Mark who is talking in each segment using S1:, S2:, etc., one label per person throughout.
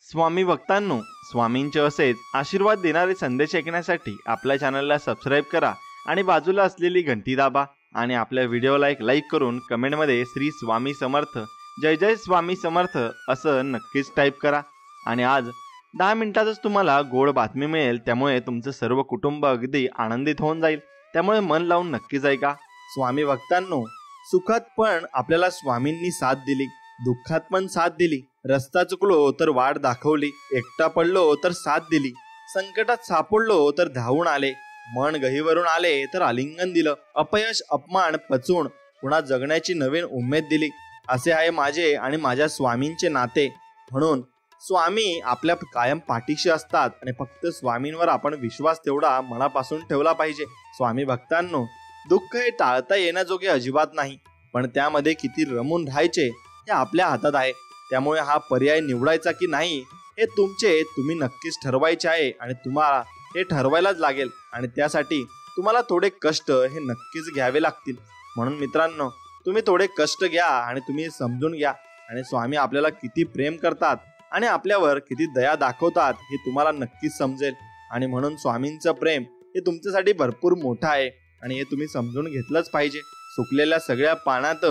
S1: स्वामी भक्तांनो, स्वामींचे असेच आशीर्वाद देणारे संदेश ऐकण्यासाठी आपल्या चॅनलला सबस्क्राईब करा आणि बाजूला असलेली घंटी दाबा आणि आपल्या व्हिडिओला एक लाईक करून कमेंटमध्ये श्री स्वामी समर्थ, जय जय स्वामी समर्थ असं नक्कीच टाईप करा। आणि आज 10 मिनिटातच तुम्हाला गोड बातमी मिळेल, त्यामुळे तुमचं सर्व कुटुंब अगदी आनंदित होऊन जाईल। त्यामुळे मन लावून नक्कीच ऐका। स्वामी भक्तांनो, सुखात पण आपल्याला स्वामींनी साथ दिली, दुःखात पण साथ दिली, रस्ता चुकलो तर वाट दाखवली, एकटा पडलो तर साथ दिली, संकटात सापडलो तर धावून आले, मन गहिवरून आले तर आलिंगन दिलं, अपयश अपमान पचवून पुन्हा जगण्याची नवीन उमेद दिली। असे आहे माझे आणि माझ्या स्वामींचे नाते। म्हणून स्वामी आपल्या कायम पाठीशी असतात आणि फक्त स्वामींवर आपण विश्वास तेवढा मनापासून ठेवला पाहिजे। स्वामी भक्तांनो, दुःख हे टाळता येण्याजोगे अजिबात नाही, पण त्यामध्ये किती रमून राहायचे हे आपल्या हातात आहे। त्यामुळे हा पर्याय निवडायचा की नाही हे तुम्ही नक्कीच ठरवायचे आहे आणि तुम्हाला हे ठरवायलाच लागेल आणि त्यासाठी तुम्हाला थोडे कष्ट हे नक्कीच घ्यावे लागतील। म्हणून मित्रांनो, तुम्ही थोडे कष्ट घ्या आणि तुम्ही समजून घ्या आणि स्वामी आपल्याला किती प्रेम करतात आणि आपल्यावर किती दया दाखवतात हे तुम्हाला नक्कीच समजेल। आणि म्हणून स्वामींचं प्रेम हे तुमच्यासाठी भरपूर मोठं आहे आणि हे तुम्ही समजून घेतलंच पाहिजे। सुकलेल्या सगळ्या पानात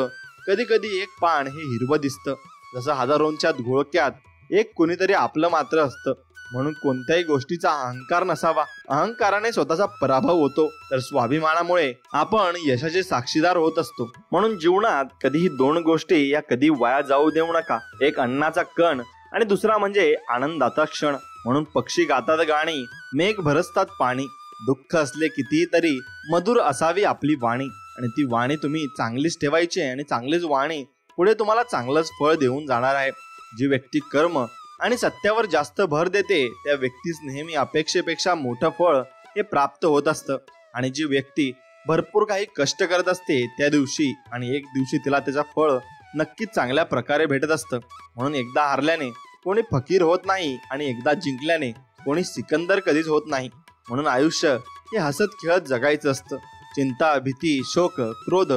S1: कधी कधी एक पान हे हिरवं दिसतं, जसं हजारोंच्या घोळक्यात एक कोणीतरी आपलं मात्र असतं। म्हणून कोणत्याही गोष्टीचा अहंकार नसावा, अहंकाराने स्वतःचा पराभव होतो, तर स्वाभिमानामुळे आपण यशाचे साक्षीदार होत असतो। म्हणून जीवनात कधीही 2 गोष्टी या कधी वाया जाऊ देऊ नका, एक अन्नाचा कण आणि दुसरा म्हणजे आनंदाचा क्षण। म्हणून पक्षी गातात गाणी, मेघ भरसतात पाणी, दुःख असले कितीही तरी मधुर असावी आपली वाणी आणि ती वाणी तुम्ही चांगलीच ठेवायची आणि चांगलीच वाणी पुढे तुम्हाला चांगलंच फळ देऊन जाणार आहे। जी व्यक्ती कर्म आणि सत्यावर जास्त भर देते त्या व्यक्तीस नेहमी अपेक्षेपेक्षा मोठं फळ हे प्राप्त होत असतं आणि जी व्यक्ती भरपूर काही कष्ट करत असते त्या दिवशी आणि एक दिवशी तिला त्याचं फळ नक्कीच चांगल्या प्रकारे भेटत असतं। म्हणून एकदा हारल्याने कोणी फकीर होत नाही आणि एकदा जिंकल्याने कोणी सिकंदर कधीच होत नाही। म्हणून आयुष्य हे हसत खेळत जगायचं असतं। चिंता, भीती, शोक, क्रोध,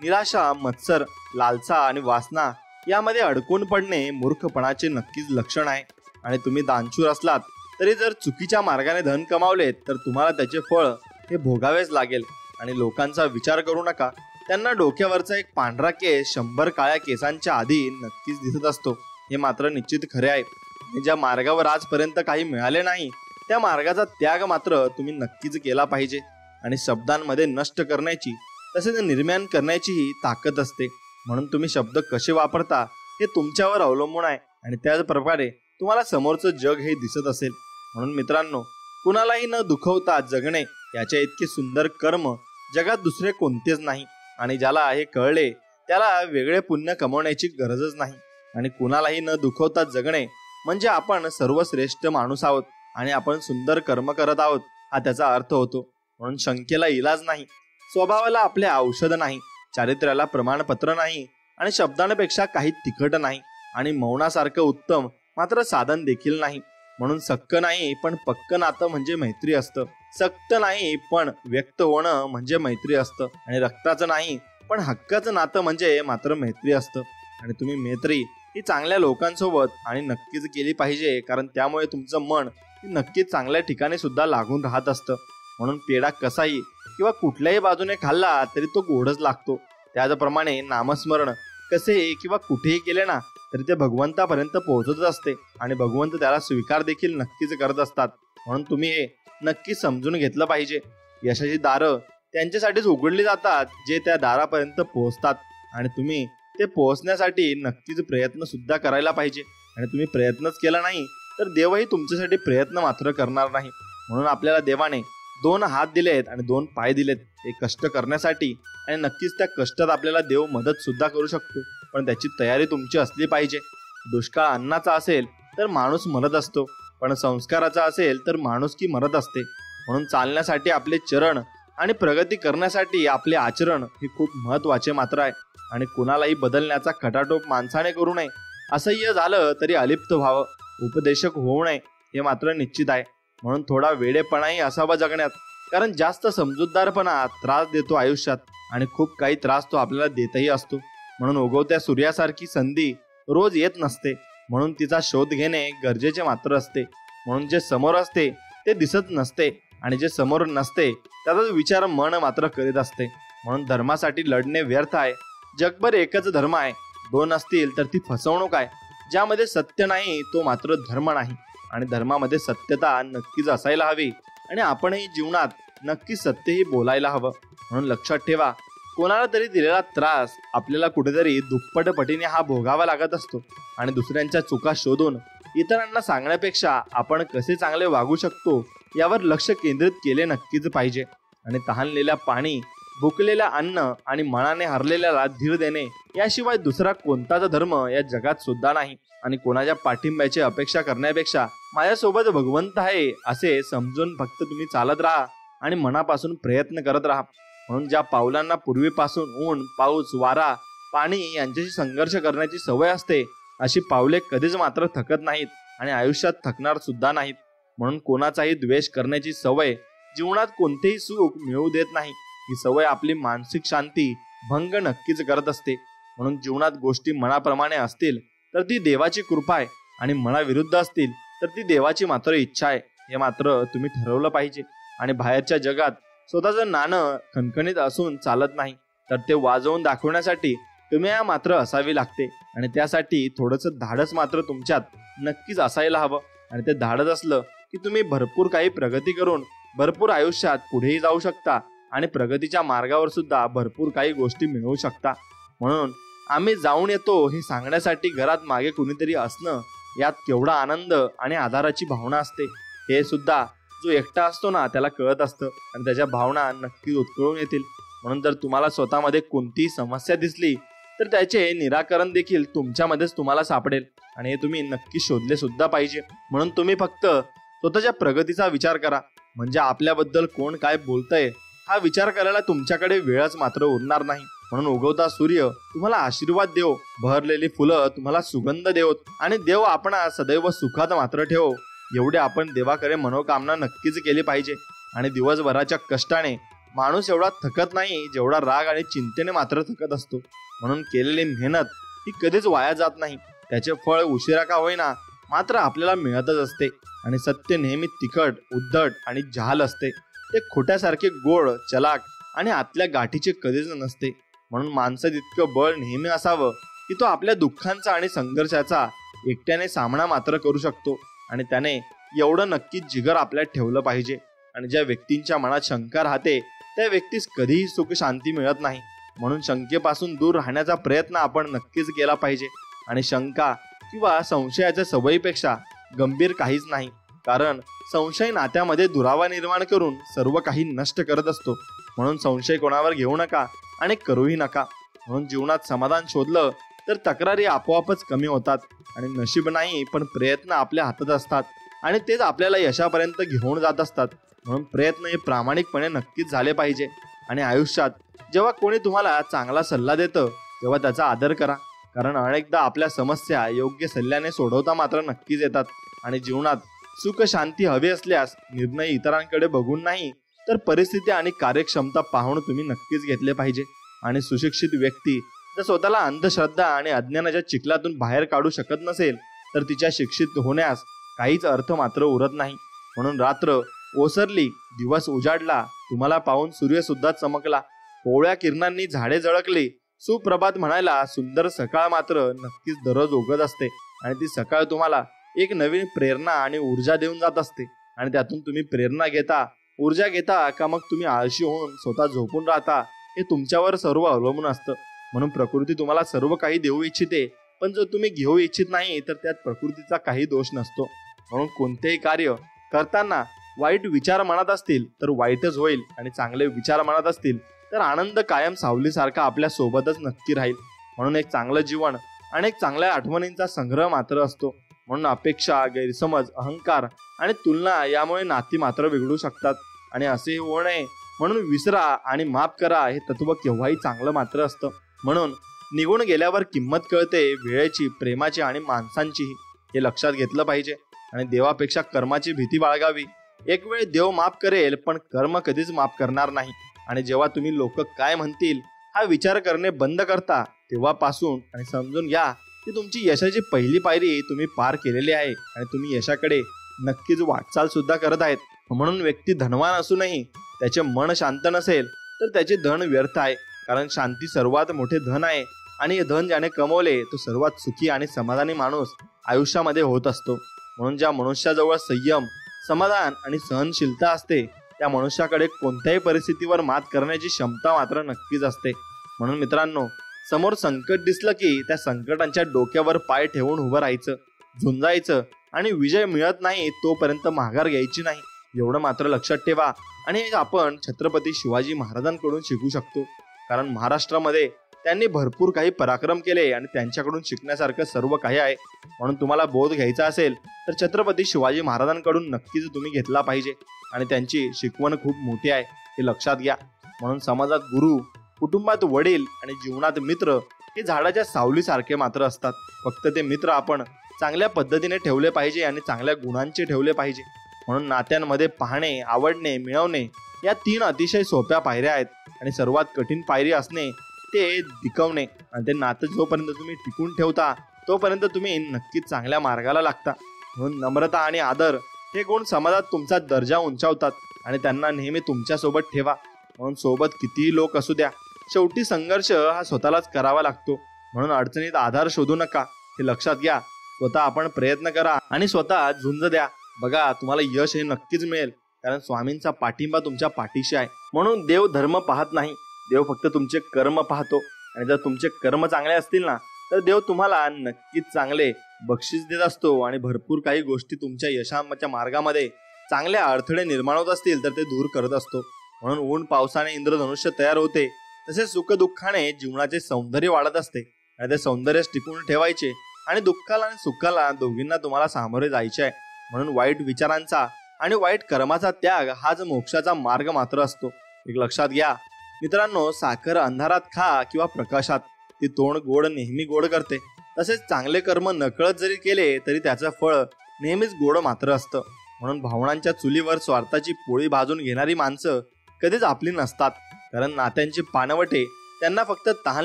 S1: निराशा, मत्सर, लालसा आणि वासना यामध्ये अडकून पडणे मूर्खपणाचे नक्कीच लक्षण आहे। आणि तुम्ही दानशूर असलात तरी जर चुकीच्या मार्गाने धन कमावलेत तर तुम्हाला त्याचे फळ हे भोगावेच लागेल। आणि लोकांचा विचार करू नका, त्यांना डोक्यावरचा एक पांढरा केस 100 काळ्या केसांच्या आधी नक्कीच दिसत असतो, हे मात्र निश्चित खरे आहे। ज्या मार्गावर आजपर्यंत काही मिळाले नाही त्या मार्गाचा त्याग मात्र तुम्ही नक्कीच केला पाहिजे। आणि शब्दांमध्ये नष्ट करण्याची तसेच निर्माण करण्याचीही ताकद असते। म्हणून तुम्ही शब्द कसे वापरता हे तुमच्यावर अवलंबून आहे आणि त्याच प्रकारे तुम्हाला समोरचं जग हे दिसत असेल। म्हणून मित्रांनो, कुणालाही न दुखवता जगणे याच्या इतके सुंदर कर्म जगात दुसरे कोणतेच नाही। आणि ज्याला हे कळले त्याला वेगळे पुण्य कमवण्याची गरजच नाही। आणि कुणालाही न दुखवता जगणे म्हणजे आपण सर्वश्रेष्ठ माणूस आहोत आणि आपण सुंदर कर्म करत आहोत हा त्याचा अर्थ होतो। म्हणून शंकेला इलाज नाही, स्वभावाला आपले औषध नाही, चारित्र्याला प्रमाणपत्र नाही आणि शब्दांपेक्षा काही तिखट नाही आणि मौनासारखं उत्तम मात्र साधन देखील नाही। म्हणून सक्क नाही पण पक्क नातं म्हणजे मैत्री असतं, सक्त नाही पण व्यक्त होणं म्हणजे मैत्री असतं आणि रक्ताचं नाही पण हक्काचं नातं म्हणजे मात्र मैत्री असतं। आणि तुम्ही मैत्री ही चांगल्या लोकांसोबत आणि नक्कीच केली पाहिजे, कारण त्यामुळे तुमचं मन नक्कीच चांगल्या ठिकाणी सुद्धा लागून राहत असतं। म्हणून पेढा कसाही किंवा कुठल्याही बाजूने खाल्ला तरी तो गोडच लागतो, त्याचप्रमाणे नामस्मरण कसेही किंवा कुठेही केले ना तरी ते भगवंतापर्यंत पोहोचतच असते आणि भगवंत त्याला स्वीकार देखील नक्कीच करत असतात। म्हणून तुम्ही हे नक्कीच समजून घेतलं पाहिजे। यशाची दारं त्यांच्यासाठीच उघडली जातात जे त्या दारापर्यंत पोहोचतात आणि तुम्ही ते पोहोचण्यासाठी नक्कीच प्रयत्न सुद्धा करायला पाहिजे। आणि तुम्ही प्रयत्नच केला नाही तर देवही तुमच्यासाठी प्रयत्न मात्र करणार नाही। म्हणून आपल्याला देवाने 2 हात दिलेत आणि 2 पाय दिलेत हे कष्ट करण्यासाठी आणि नक्कीच त्या कष्टात आपल्याला देव मदत सुद्धा करू शकतो, पण त्याची तयारी तुमची असली पाहिजे। दुष्काळ अन्नाचा असेल तर माणूस मरत असतो, पण संस्काराचा असेल तर माणुसकी मरत असते। म्हणून चालण्यासाठी आपले चरण आणि प्रगती करण्यासाठी आपले आचरण हे खूप महत्त्वाचे मात्र आहे। आणि कुणालाही बदलण्याचा खटाटोप माणसाने करू नये, असह्य झालं तरी अलिप्त व्हावं, उपदेशक होऊ नये हे मात्र निश्चित आहे। म्हणून थोडा वेडेपणाही असावा जगण्यात, कारण जास्त समजूतदारपणा त्रास देतो आयुष्यात आणि खूप काही त्रास तो आपल्याला देतही असतो। म्हणून उगवत्या सूर्यासारखी संधी रोज येत नसते, म्हणून तिचा शोध घेणे गरजेचे मात्र असते. म्हणून जे समोर असते ते दिसत नसते आणि जे समोर नसते त्याचा विचार मन मात्र करीत असते. म्हणून धर्मासाठी लढणे व्यर्थ आहे. जगभर एकच धर्म आहे, दोन असतील तर ती फसवणूक आहे. ज्यामध्ये सत्य नाही तो मात्र धर्म नाही. आणि धर्मामध्ये सत्यता नक्कीच असायला हवी आणि आपणही जीवनात नक्की सत्यही बोलायला हवं. म्हणून लक्षात ठेवा, कोणाला तरी दिलेला त्रास आपल्याला कुठेतरी दुप्पट पटीने हा भोगावा लागत असतो. आणि दुसऱ्यांच्या चुका शोधून इतरांना सांगण्यापेक्षा आपण कसे चांगले वागू शकतो यावर लक्ष केंद्रित केले नक्कीच पाहिजे. आणि तहानलेल्या पाणी, भुकलेल्या अन्न आणि मनाने हरलेल्याला धीर देणे याशिवाय दुसरा कोणताच धर्म या जगात सुद्धा नाही. आणि कोणाच्या पाठिंब्याची अपेक्षा करण्यापेक्षा माझ्यासोबत भगवंत आहे असे समजून फक्त तुम्ही चालत राहा आणि मनापासून प्रयत्न करत राहा. म्हणून ज्या पावलांना पूर्वीपासून ऊन, पाऊस, वारा, पाणी यांच्याशी संघर्ष करण्याची सवय असते अशी पावले कधीच मात्र थकत नाहीत आणि आयुष्यात थकणार सुद्धा नाहीत. म्हणून कोणाचाही द्वेष करण्याची सवय जीवनात कोणतेही सुख मिळवू देत नाही. ही सवय आपली मानसिक शांती भंग नक्कीच करत असते. म्हणून जीवनात गोष्टी मनाप्रमाणे असतील तर ती देवाची कृपा आहे आणि मनाविरुद्ध असतील तर ती देवाची मात्र इच्छा आहे. हे मात्र तुम्ही ठरवलं पाहिजे. आणि बाहेरच्या जगात स्वतःचं नाणं खणखणीत असून चालत नाही, तर ते वाजवून दाखवण्यासाठी तुम्ही मात्र असावी लागते. आणि त्यासाठी थोडंसं धाडस मात्र तुमच्यात नक्कीच असायला हवं. आणि ते धाडस असलं की तुम्ही भरपूर काही प्रगती करून भरपूर आयुष्यात पुढेही जाऊ शकता आणि प्रगतीच्या मार्गावर सुद्धा भरपूर काही गोष्टी मिळवू शकता. म्हणून आम्ही जाऊन येतो हे सांगण्यासाठी घरात मागे कुणीतरी असणं यात केवढा आनंद आणि आधाराची भावना असते हे सुद्धा जो एकटा असतो ना त्याला कळत असतं आणि त्याच्या भावना नक्कीच उतरवून येतील. म्हणून जर तुम्हाला स्वतःमध्ये कोणतीही समस्या दिसली तर त्याचे निराकरण देखील तुमच्यामध्येच तुम्हाला सापडेल आणि हे तुम्ही नक्की शोधले सुद्धा पाहिजे. म्हणून तुम्ही फक्त स्वतःच्या प्रगतीचा विचार करा. म्हणजे आपल्याबद्दल कोण काय बोलतंय हा विचार करायला तुमच्याकडे वेळच मात्र उरणार नाही. म्हणून उगवता सूर्य तुम्हाला आशीर्वाद देव, बहरलेली फुलं तुम्हाला सुगंध देवत आणि देव आपणा सदैव सुखात मात्र ठेवो. एवढे आपण देवाकडे मनोकामना नक्कीच केली पाहिजे. आणि दिवसभराच्या कष्टाने माणूस एवढा थकत नाही जेवढा राग आणि चिंतेने मात्र थकत असतो. म्हणून केलेली मेहनत ही कधीच वाया जात नाही. त्याचे फळ उशिरा का होईना मात्र आपल्याला मिळतच असते. आणि सत्य नेहमी तिखट, उद्धट आणि जहाल असते. ते खोट्यासारखे गोड, चलाक आणि आतल्या गाठीचे कधीच नसते. म्हणून माणसात इतकं बळ नेहमी असावं की तो आपल्या दुःखांचा आणि संघर्षाचा एकट्याने सामना मात्र करू शकतो. आणि त्याने एवढं नक्कीच जिगर आपल्यात ठेवलं पाहिजे. आणि ज्या व्यक्तींच्या मनात शंका राहते त्या व्यक्तीस कधीही सुख शांती मिळत नाही. म्हणून शंकेपासून दूर राहण्याचा प्रयत्न आपण नक्कीच केला पाहिजे. आणि शंका किंवा संशयाच्या सवयीपेक्षा गंभीर काहीच नाही. कारण संशय नात्यामध्ये दुरावा निर्माण करून सर्व काही नष्ट करत असतो. म्हणून संशय कोणावर घेऊ नका आणि करूही नका. म्हणून जीवनात समाधान शोधलं तर तक्रारी आपोआपच कमी होतात. आणि नशीब नाही पण प्रयत्न आपल्या हातात असतात आणि तेच आपल्याला यशापर्यंत घेऊन जात असतात. म्हणून प्रयत्न हे प्रामाणिकपणे नक्कीच झाले पाहिजे. आणि आयुष्यात जेव्हा कोणी तुम्हाला चांगला सल्ला देतं तेव्हा त्याचा आदर करा. कारण अनेकदा आपल्या समस्या योग्य सल्ल्याने सोडवता मात्र नक्कीच येतात. आणि जीवनात सुख शांती हवी असल्यास निर्णय इतरांकडे बघून नाही तर परिस्थिती आणि कार्यक्षमता पाहून तुम्ही नक्कीच घेतले पाहिजे. आणि सुशिक्षित व्यक्ती जर स्वतःला अंधश्रद्धा आणि अज्ञानाच्या चिखलातून बाहेर काढू शकत नसेल तर तिच्या शिक्षित होण्यास काहीच अर्थ मात्र उरत नाही. म्हणून रात्र ओसरली, दिवस उजाडला, तुम्हाला पाहून सूर्य सुद्धा चमकला, कोवळ्या किरणांनी झाडे झळकली, सुप्रभात म्हणायला सुंदर सकाळ मात्र नक्कीच दररोज उगत असते. आणि ती सकाळ तुम्हाला एक नवीन प्रेरणा आणि ऊर्जा देऊन जात असते. आणि त्यातून तुम्ही प्रेरणा घेता, ऊर्जा घेता का मग तुम्ही आळशी होऊन स्वतः झोपून राहता हे तुमच्यावर सर्व अवलंबून असतं. म्हणून प्रकृती तुम्हाला सर्व काही देऊ इच्छिते, पण जर तुम्ही घेऊ इच्छित नाही तर त्यात प्रकृतीचा काही दोष नसतो. म्हणून कोणतेही कार्य करताना वाईट विचार मनात असतील तर वाईटच होईल आणि चांगले विचार मनात असतील तर आनंद कायम सावलीसारखा आपल्या सोबतच नक्की राहील. म्हणून एक चांगलं जीवन आणि एक चांगल्या आठवणींचा संग्रह मात्र असतो. म्हणून अपेक्षा, गैरसमज, अहंकार आणि तुलना यामुळे नाती मात्र बिघडू शकतात. आणि असे होऊ नये म्हणून विसरा आणि माफ करा हे तत्व केव्हाही चांगलं मात्र असतं. म्हणून निघून गेल्यावर किंमत कळते वेळेची, प्रेमाची आणि माणसांचीही, हे लक्षात घेतलं पाहिजे. आणि देवापेक्षा कर्माची भीती बाळगावी. एक वेळ देव माफ करेल पण कर्म कधीच माफ करणार नाही. आणि जेव्हा तुम्ही लोक काय म्हणतील हा विचार करणे बंद करता तेव्हापासून आणि समजून घ्या की तुमची यशाची पहिली पायरी तुम्ही पार केलेली आहे आणि तुम्ही यशाकडे नक्कीच वाटचाल सुद्धा करत आहेत. म्हणून व्यक्ती धनवान असूनही त्याचे मन शांत नसेल तर त्याचे धन व्यर्थ आहे. कारण शांती सर्वात मोठे धन आहे आणि हे धन ज्याने कमवले तो सर्वात सुखी आणि समाधानी माणूस आयुष्यामध्ये होत असतो. म्हणून ज्या मनुष्याजवळ संयम, समाधान आणि सहनशीलता असते त्या मनुष्याकडे कोणत्याही परिस्थितीवर मात करण्याची क्षमता मात्र नक्कीच असते. म्हणून मित्रांनो, समोर संकट दिसलं की त्या संकटांच्या डोक्यावर पाय ठेवून उभं राहायचं, झुंजायचं आणि विजय मिळत नाही तोपर्यंत माघार घ्यायची नाही, एवढं मात्र लक्षात ठेवा. आणि हे आपण छत्रपती शिवाजी महाराजांकडून शिकू शकतो. कारण महाराष्ट्रामध्ये त्यांनी भरपूर काही पराक्रम केले आणि त्यांच्याकडून शिकण्यासारखं सर्व काही आहे. म्हणून तुम्हाला बोध घ्यायचा असेल तर छत्रपती शिवाजी महाराजांकडून नक्कीच तुम्ही घेतला पाहिजे आणि त्यांची शिकवण खूप मोठी आहे हे लक्षात घ्या. म्हणून समाजात गुरु, कुटुंबात वडील आणि जीवनात मित्र हे झाडाच्या सावलीसारखे मात्र असतात. फक्त ते मित्र आपण चांगल्या पद्धतीने ठेवले पाहिजे आणि चांगल्या गुणांचे ठेवले पाहिजे. म्हणून नात्यांमध्ये पाहणे, आवडणे, मिळवणे या 3 अतिशय सोप्या पायऱ्या आहेत आणि सर्वात कठीण पायरी असणे ते टिकवणे. आणि ते नातं जोपर्यंत तुम्ही टिकून ठेवता तोपर्यंत तुम्ही नक्कीच चांगल्या मार्गाला लागता. म्हणून नम्रता आणि आदर हे गुण समाजात तुमचा दर्जा उंचावतात आणि त्यांना नेहमी तुमच्यासोबत ठेवा. म्हणून सोबत कितीही लोक असू द्या, शेवटी संघर्ष हा स्वतःलाच करावा लागतो. म्हणून अडचणीत आधार शोधू नका हे लक्षात घ्या. स्वतः आपण प्रयत्न करा आणि स्वतः झुंज द्या. बघा, तुम्हाला यश हे नक्कीच मिळेल कारण स्वामींचा पाठिंबा तुमच्या पाठीशी आहे. म्हणून देव धर्म पाहत नाही, देव फक्त तुमचे कर्म पाहतो. आणि जर तुमचे कर्म चांगले असतील ना तर देव तुम्हाला नक्कीच चांगले बक्षीस देत असतो आणि भरपूर काही गोष्टी तुमच्या यशाच्या मार्गामध्ये चांगले अडथळे निर्माण होत असतील तर ते दूर करत असतो. म्हणून ऊन पावसाने इंद्रधनुष्य तयार होते तसे सुख दुःखाने जीवनाचे सौंदर्य वाढत असते आणि ते सौंदर्य टिकून ठेवायचे आणि दुःखाला आणि सुखाला दोघींना तुम्हाला सामोरे जायचे आहे. म्हणून वाईट विचारांचा आणि वाईट कर्माचा त्याग हाच मोक्षाचा मार्ग मात्र असतो. एक लक्षात घ्या मित्रांनो, साखर अंधारात खा किंवा प्रकाशात, ती तोंड गोड नेहमी गोड करते. तसेच चांगले कर्म नकळत जरी केले तरी त्याचं फळ नेहमीच गोड मात्र असतं. म्हणून भावनांच्या चुलीवर स्वार्थाची पोळी भाजून घेणारी माणसं कधीच आपली नसतात. कारण नात्यांची पानवटे त्यांना फक्त तहान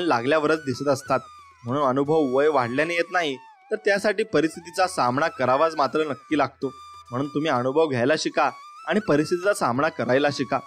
S1: लागल्यावरच दिसत असतात. म्हणून अनुभव वय वाढल्याने येत नाही तर त्यासाठी परिस्थितीचा सामना करावाच मात्र नक्की लागतो. म्हणून तुम्ही अनुभव घ्यायला शिका आणि परिस्थितीचा सामना करायला शिका.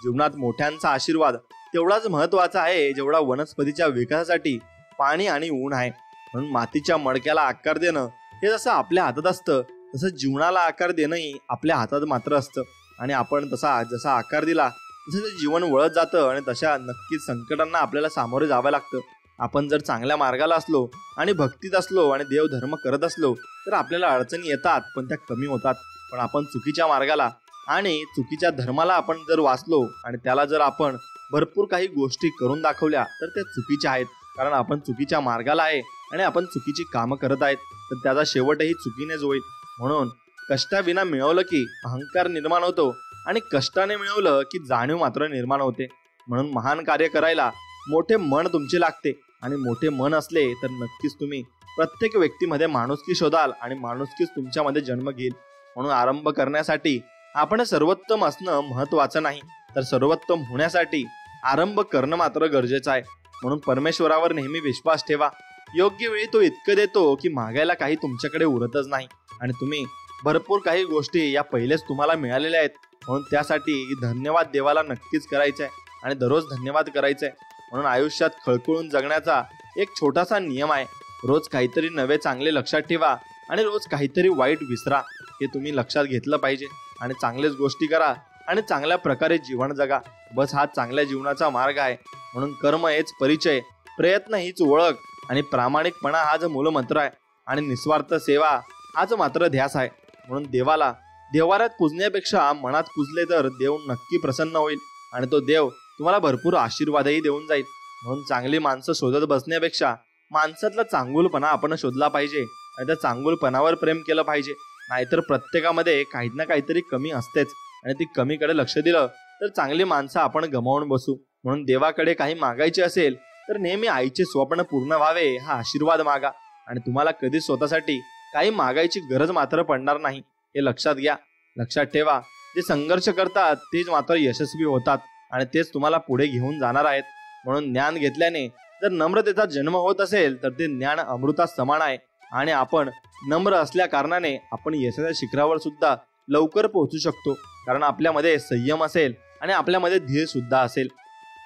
S1: जीवनात मोठ्यांचा आशीर्वाद तेवढाच महत्वाचा आहे जेवढा वनस्पतीच्या विकासासाठी पाणी आणि ऊन आहे. म्हणून मातीच्या मडक्याला आकार देणं हे जसं आपल्या हातात असतं तसं जीवनाला आकार देणंही आपल्या हातात मात्र असतं. आणि आपण जसा आकार दिला तसं जीवन वळत जातं आणि तशा नक्कीच संकटांना आपल्याला सामोरे जावं लागतं. आपण जर चांगल्या मार्गाला असलो आणि भक्तीत असलो आणि देवधर्म करत असलो तर आपल्याला अडचणी येतात पण त्या कमी होतात. पण आपण चुकीच्या मार्गाला आणि चुकीच्या धर्माला आपण जर वाचलो आणि त्याला जर आपण भरपूर काही गोष्टी करून दाखवल्या तर त्या चुकीच्या आहेत. कारण आपण चुकीच्या मार्गाला आहे आणि आपण चुकीची कामं करत आहेत तर त्याचा शेवटही चुकीनेच होईल. म्हणून कष्टाविना मिळवलं की अहंकार निर्माण होतो आणि कष्टाने मिळवलं की जाणीव मात्र निर्माण होते. म्हणून महान कार्य करायला मोठे मन तुमचे लागते आणि मोठे मन असले तर नक्कीच तुम्ही प्रत्येक व्यक्तीमध्ये माणुसकी शोधाल आणि माणुसकीच तुमच्यामध्ये जन्म घेईल. म्हणून आरंभ करण्यासाठी आपण सर्वोत्तम असणं महत्वाचं नाही तर सर्वोत्तम होण्यासाठी आरंभ करणं मात्र गरजेचं आहे. म्हणून परमेश्वरावर नेहमी विश्वास ठेवा. योग्य वेळी तो इतकं देतो की मागायला काही तुमच्याकडे उरतच नाही आणि तुम्ही भरपूर काही गोष्टी या पहिलेच तुम्हाला मिळालेल्या आहेत. म्हणून त्यासाठी धन्यवाद देवाला नक्कीच करायचं आहे आणि दररोज धन्यवाद करायचं आहे. म्हणून आयुष्यात खळखळून जगण्याचा एक छोटासा नियम आहे. रोज काहीतरी नवे चांगले लक्षात ठेवा आणि रोज काहीतरी वाईट विसरा. हे तुम्ही लक्षात घेतलं पाहिजे आणि चांगल्याच गोष्टी करा आणि चांगल्या प्रकारे जीवन जगा. बस हा चांगल्या जीवनाचा मार्ग आहे. म्हणून कर्म हेच परिचय, प्रयत्न हीच ओळख आणि प्रामाणिकपणा हाच मूलमंत्र आहे आणि निस्वार्थ सेवा हाच मात्र ध्यास आहे. म्हणून देवाला देवाऱ्यात पूजण्यापेक्षा मनात पूजले तर देव नक्की प्रसन्न होईल आणि तो देव तुम्हाला भरपूर आशीर्वादही देऊन जाईल. म्हणून चांगली माणसं शोधत बसण्यापेक्षा माणसातला चांगुलपणा आपण शोधला पाहिजे आणि त्या चांगुलपणावर प्रेम केलं पाहिजे. नाहीतर प्रत्येकामध्ये काही ना काहीतरी कमी असतेच आणि ती कमीकडे लक्ष दिलं तर चांगली माणसं आपण गमावून बसू. म्हणून देवाकडे काही मागायचे असेल तर नेहमी आईचे स्वप्न पूर्ण व्हावे हा आशीर्वाद मागा आणि तुम्हाला कधी स्वतःसाठी काही मागायची गरज मात्र पडणार नाही हे लक्षात घ्या. लक्षात ठेवा, जे संघर्ष करतात तेच मात्र यशस्वी होतात आणि तेच तुम्हाला पुढे घेऊन जाणार आहेत. म्हणून ज्ञान घेतल्याने जर नम्रतेचा जन्म होत असेल तर ते ज्ञान अमृता समान आहे आणि आपण नम्र असल्या कारणाने आपण यशाच्या शिखरावर सुद्धा लवकर पोहोचू शकतो, कारण आपल्यामध्ये संयम असेल आणि आपल्यामध्ये धीर सुद्धा असेल.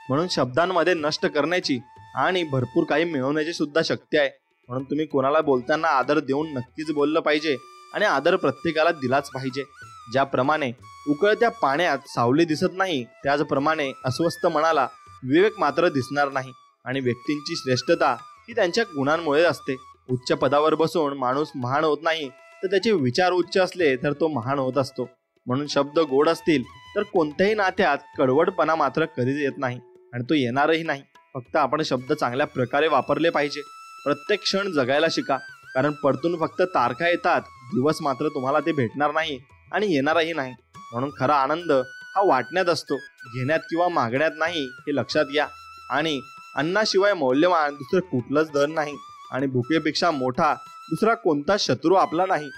S1: म्हणून शब्दांमध्ये नष्ट करण्याची आणि भरपूर काही मिळवण्याची सुद्धा शक्ती आहे. म्हणून तुम्ही कोणाला बोलताना आदर देऊन नक्कीच बोललं पाहिजे आणि आदर प्रत्येकाला दिलाच पाहिजे. ज्याप्रमाणे उकळत्या पाण्यात सावली दिसत नाही त्याचप्रमाणे अस्वस्थ मनाला विवेक मात्र दिसणार नाही. आणि व्यक्तींची श्रेष्ठता ही त्यांच्या गुणांमुळे असते. उच्च पदावर बसून माणूस महान होत नाही, तर त्याचे विचार उच्च असले तर तो महान होत असतो. म्हणून शब्द गोड असतील तर कोणत्याही नात्यात कडवटपणा मात्र कधीच येत नाही आणि तो येणारही नाही. फक्त आपण शब्द चांगल्या प्रकारे वापरले पाहिजे. प्रत्येक क्षण जगायला शिका, कारण परतून फक्त तारखा येतात, दिवस मात्र तुम्हाला ते भेटणार नाही आणि येणारही नाही. म्हणून खरा आनंद हा वाटण्यात असतो, घेण्यात किंवा मागण्यात नाही, हे लक्षात घ्या. आणि अन्नाशिवाय मौल्यवान दुसरं कुठलंच धन नाही आणि भुकेपेक्षा मोठा दुसरा कोणता शत्रू आपला नाही.